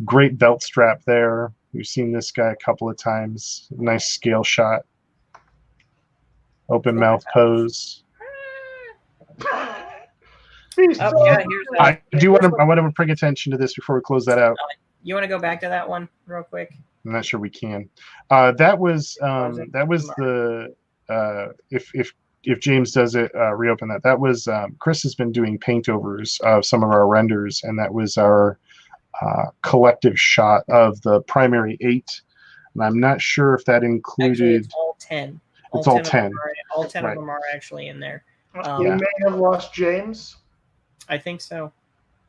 Great belt strap there. We've seen this guy a couple of times. Nice scale shot. Open mouth pose. I want to bring attention to this before we close that out. You want to go back to that one real quick? I'm not sure we can. That was the if James does it, reopen that. That was Chris has been doing paint overs of some of our renders, and that was our collective shot of the primary 8. And I'm not sure if that included. Actually, it's all 10. It's all 10. All 10 of them are actually in there. We may have lost James. I think so.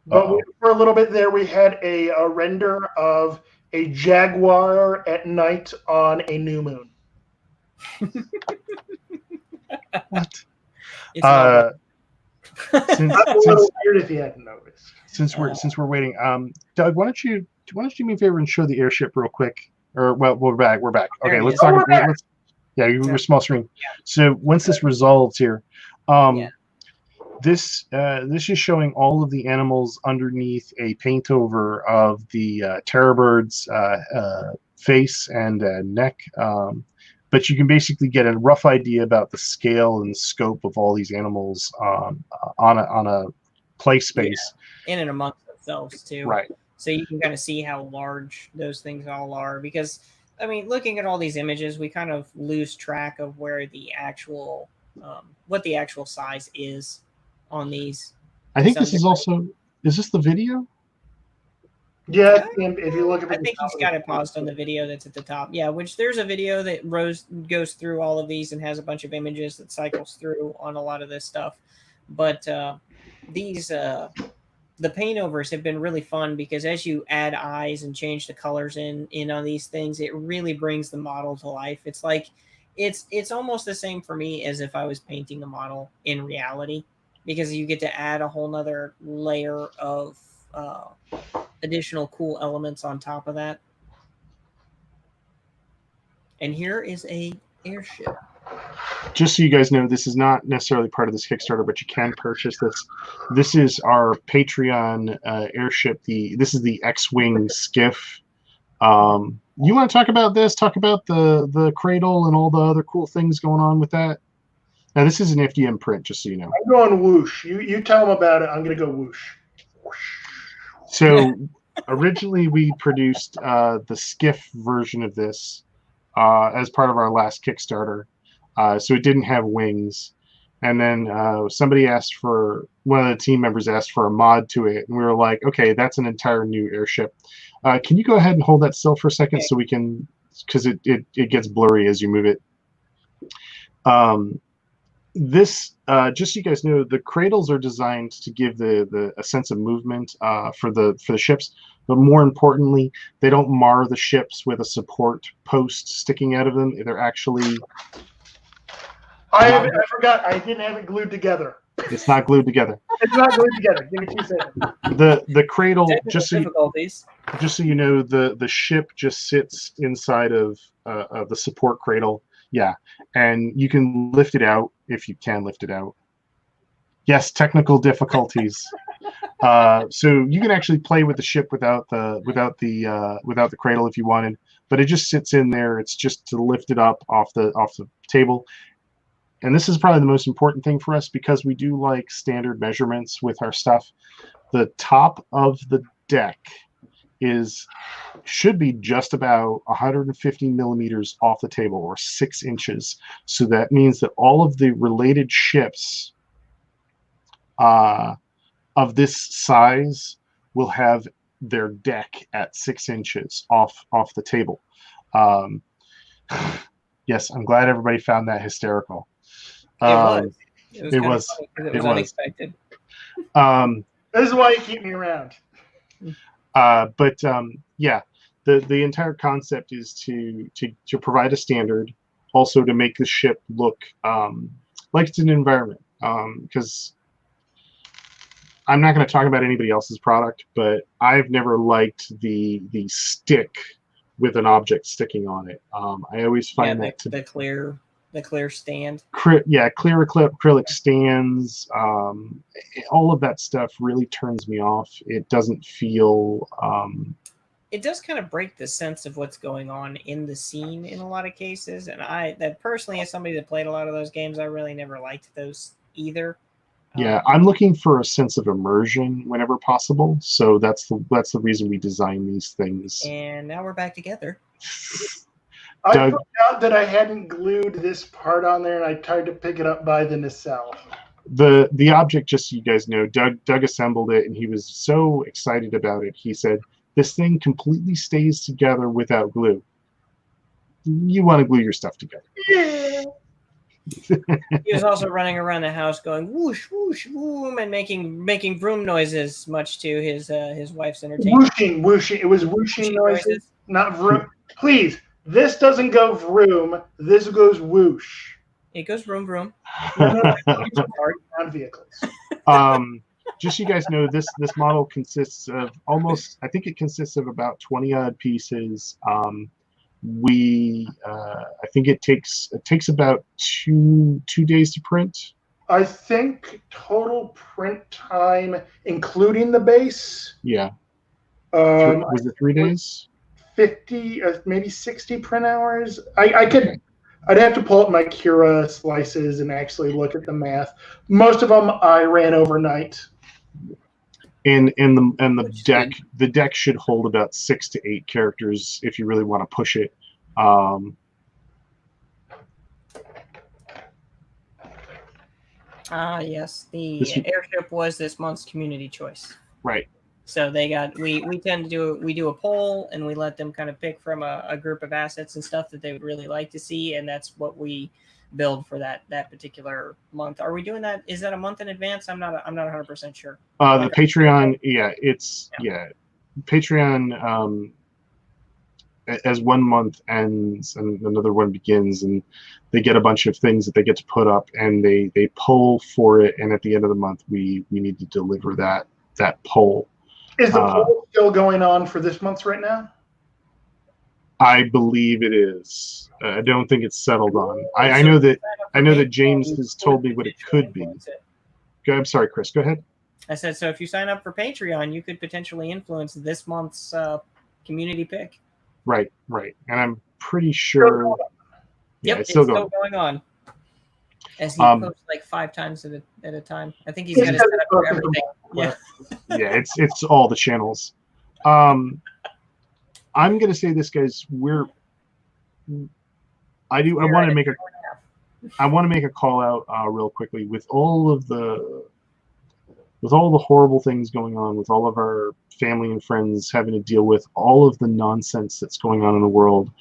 But for a little bit there, we had a render of a jaguar at night on a new moon. What? That's a little weird if you hadn't noticed. Since we're waiting, Doug, why don't you do me a favor and show the airship real quick? Or we're back. Okay, let's talk. Yeah, your small screen. So once this resolves here, this is showing all of the animals underneath a paint over of the terror bird's face and neck. But you can basically get a rough idea about the scale and scope of all these animals on a play space. In and amongst themselves too. Right. So you can kind of see how large those things all are, because I mean, looking at all these images, we kind of lose track of where the actual what the actual size is on these. I think this is also, is this the video? Yeah, and if you look at I think he's got it paused on the video that's at the top. Yeah, which there's a video that goes through all of these and has a bunch of images that cycles through on a lot of this stuff. But these the paint overs have been really fun, because as you add eyes and change the colors in on these things, it really brings the model to life. It's like it's almost the same for me as if I was painting a model in reality, because you get to add a whole nother layer of additional cool elements on top of that. And here is a airship. Just so you guys know, this is not necessarily part of this Kickstarter, but you can purchase this. This is our Patreon airship. This is the X-Wing skiff. You want to talk about this? Talk about the cradle and all the other cool things going on with that? Now, this is an FDM print, just so you know. I'm going whoosh. You tell them about it. I'm going to go whoosh. So originally we produced the skiff version of this as part of our last Kickstarter. So it didn't have wings. And then somebody asked for, one of the team members asked for a mod to it. And we were like, okay, that's an entire new airship. Can you go ahead and hold that still for a second so we can, because it gets blurry as you move it. This, just so you guys know, the cradles are designed to give a sense of movement for the ships, but more importantly, they don't mar the ships with a support post sticking out of them. They're actually. I forgot. I didn't have it glued together. It's not glued together. It's not glued together. Give me 2 seconds. The cradle, just so you know, the ship just sits inside of the support cradle. Yeah, and you can lift it out if you can lift it out. Yes, technical difficulties. So you can actually play with the ship without the cradle if you wanted, but it just sits in there. It's just to lift it up off the table. And this is probably the most important thing for us, because we do like standard measurements with our stuff. The top of the deck should be just about 150 millimeters off the table, or 6 inches. So that means that all of the related ships of this size will have their deck at 6 inches off the table. Yes, I'm glad everybody found that hysterical. It was unexpected. This is why you keep me around. But yeah, the entire concept is to provide a standard, also to make the ship look like it's an environment. Because I'm not going to talk about anybody else's product, but I've never liked the stick with an object sticking on it. I always find the clear stand. Clear acrylic stands. All of that stuff really turns me off. It doesn't feel. It does kind of break the sense of what's going on in the scene in a lot of cases. And that personally, as somebody that played a lot of those games, I really never liked those either. Yeah, I'm looking for a sense of immersion whenever possible. So that's the reason we design these things. And now we're back together. I forgot that I hadn't glued this part on there, and I tried to pick it up by the nacelle. The object, just so you guys know, Doug assembled it, and he was so excited about it. He said, "This thing completely stays together without glue. You want to glue your stuff together." Yeah. He was also running around the house going whoosh, whoosh, boom, and making vroom noises, much to his wife's entertainment. Whooshing. It was whooshing noises, not vroom. Please, this doesn't go vroom. This goes whoosh. It goes vroom, vroom. On vehicles. Just so you guys know, this model consists of I think it consists of about 20 odd pieces. I think it takes about two days to print. I think total print time, including the base, Yeah. was it 3 days? 50, maybe 60 print hours. I'd have to pull up my Cura slices and actually look at the math. Most of them I ran overnight. And the deck should hold about 6 to 8 characters if you really want to push it. Yes, the airship was this month's community choice. Right. So we tend to do a poll, and we let them kind of pick from a group of assets and stuff that they would really like to see, and that's what we build for that particular month. Are we doing that? Is that a month in advance? I'm not 100% sure. The Patreon, Patreon. As one month ends and another one begins, and they get a bunch of things that they get to put up, and they poll for it, and at the end of the month we need to deliver that poll. Is the poll still going on for this month right now? I believe it is. I don't think it's settled on. I know that James has told me what it could be. I'm sorry, Chris. Go ahead. I said, so if you sign up for Patreon, you could potentially influence this month's community pick. Right. And I'm pretty sure. Yep, it's still going on. As he posts like 5 times at a time. I think he's got to set up for everything. Yeah. Yeah, it's all the channels. I'm gonna say this, guys. I want to make a call out real quickly with all the horrible things going on, with all of our family and friends having to deal with all of the nonsense that's going on in the world.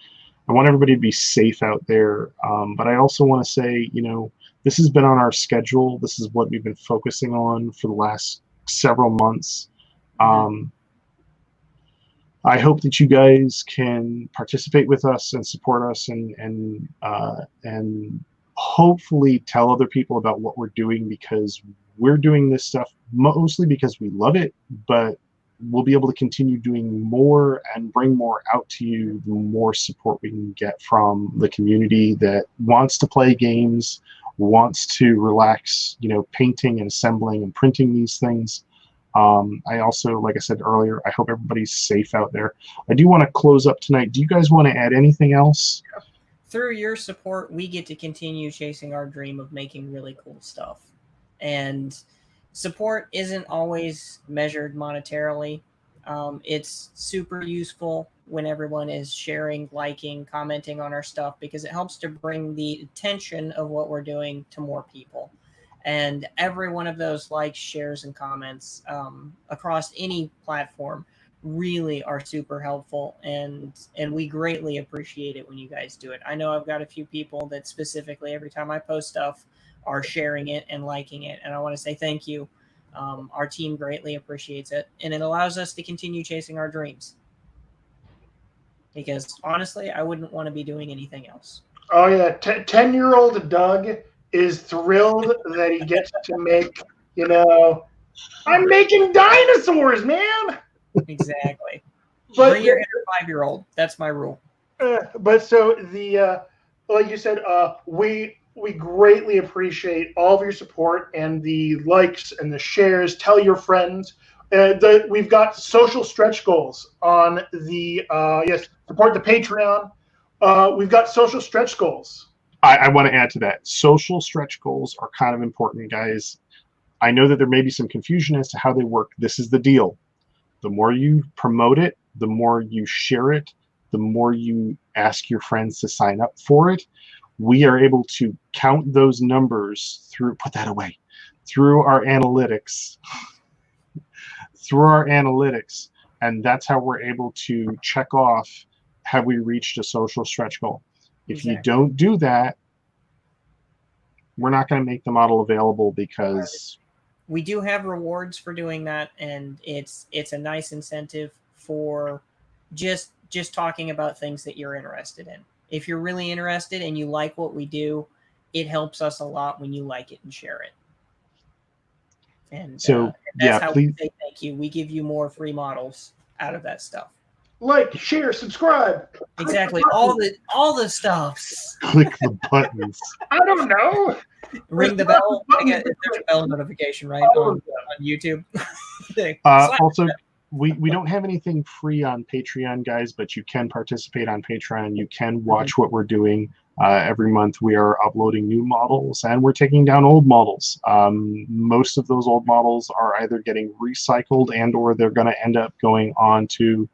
I want everybody to be safe out there. But I also want to say, this has been on our schedule. This is what we've been focusing on for the last several months. I hope that you guys can participate with us and support us and hopefully tell other people about what we're doing, because we're doing this stuff mostly because we love it, but we'll be able to continue doing more and bring more out to you the more support we can get from the community that wants to play games, wants to relax, painting and assembling and printing these things. I also, like I said earlier, I hope everybody's safe out there. I do want to close up tonight. Do you guys want to add anything else? Through your support, we get to continue chasing our dream of making really cool stuff. And support isn't always measured monetarily. It's super useful when everyone is sharing, liking, commenting on our stuff, because it helps to bring the attention of what we're doing to more people. And every one of those likes, shares, and comments across any platform really are super helpful, and we greatly appreciate it when you guys do it. I know I've got a few people that specifically every time I post stuff are sharing it and liking it, and I want to say thank you. Our team greatly appreciates it, and it allows us to continue chasing our dreams, because honestly, I wouldn't want to be doing anything else. Oh yeah, 10-year-old Doug is thrilled that he gets to make, I'm making dinosaurs, man. Exactly. But bring your inner 5-year-old. That's my rule. But so like you said, we greatly appreciate all of your support and the likes and the shares. Tell your friends. We've got social stretch goals on the support the Patreon. We've got social stretch goals. I want to add to that. Social stretch goals are kind of important, guys. I know that there may be some confusion as to how they work. This is the deal. The more you promote it, the more you share it, the more you ask your friends to sign up for it, we are able to count those numbers through our analytics. And that's how we're able to check off, have we reached a social stretch goal? If you don't do that, we're not going to make the model available, because we do have rewards for doing that, and it's a nice incentive for just talking about things that you're interested in. If you're really interested and you like what we do, it helps us a lot when you like it and share it. And so that's how we say thank you. We give you more free models out of that stuff. like, share, subscribe. Exactly. All the stuffs. Click the buttons. I don't know. Ring the bell. There's a bell notification, right? On YouTube. Also, we don't have anything free on Patreon, guys, but you can participate on Patreon. You can watch what we're doing. Every month we are uploading new models, and we're taking down old models. Most of those old models are either getting recycled and or they're going to end up going on to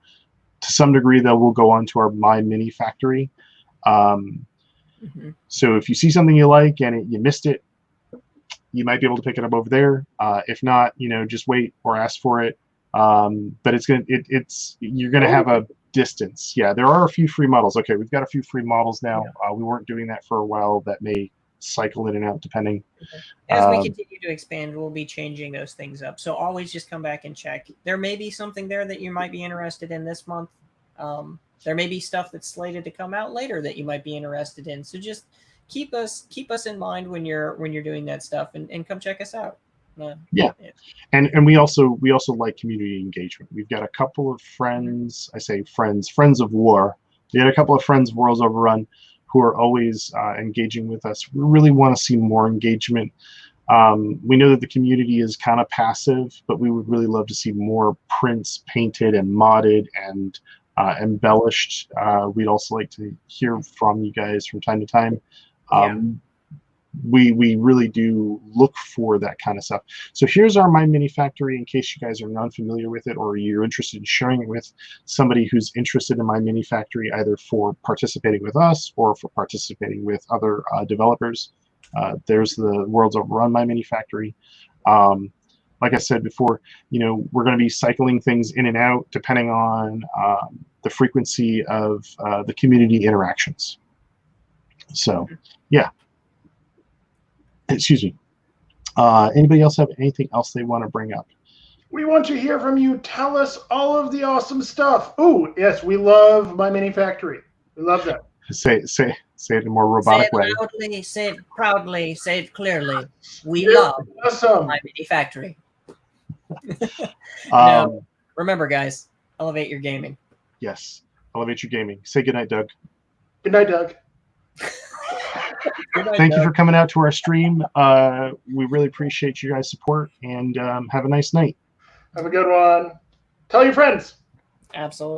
some degree that will go on to our My Mini Factory. So if you see something you like and you missed it, you might be able to pick it up over there. If not, just wait or ask for it. But you're gonna have a distance. Yeah, there are a few free models. Okay, we've got a few free models now. We weren't doing that for a while. That may cycle in and out depending. As we continue to expand, we'll be changing those things up. So always just come back and check. There may be something there that you might be interested in this month. There may be stuff that's slated to come out later that you might be interested in. So just keep us in mind when you're doing that stuff, and come check us out. And we also like community engagement. We've got a couple of friends. I say friends of WOR. We had a couple of friends of Worlds Overrun who are always engaging with us. We really want to see more engagement. We know that the community is kind of passive, but we would really love to see more prints painted and modded and embellished. We'd also like to hear from you guys from time to time. We really do look for that kind of stuff. So here's our My Mini Factory in case you guys are non-familiar with it or you're interested in sharing it with somebody who's interested in My Mini Factory, either for participating with us or for participating with other developers. There's the Worlds Overrun My Mini Factory. Like I said before, we're going to be cycling things in and out depending on the frequency of the community interactions. So, yeah. Excuse me. Anybody else have anything else they want to bring up? We want to hear from you. Tell us all of the awesome stuff. Oh, yes, we love My Mini Factory. We love that. Say it in a more robotic way. Say it proudly, say it clearly. We love My Mini Factory. Remember, guys, elevate your gaming. Yes, elevate your gaming. Say goodnight, Doug. Good night, Doug. Thank you for coming out to our stream. We really appreciate you guys' support, and have a nice night. Have a good one. Tell your friends. Absolutely.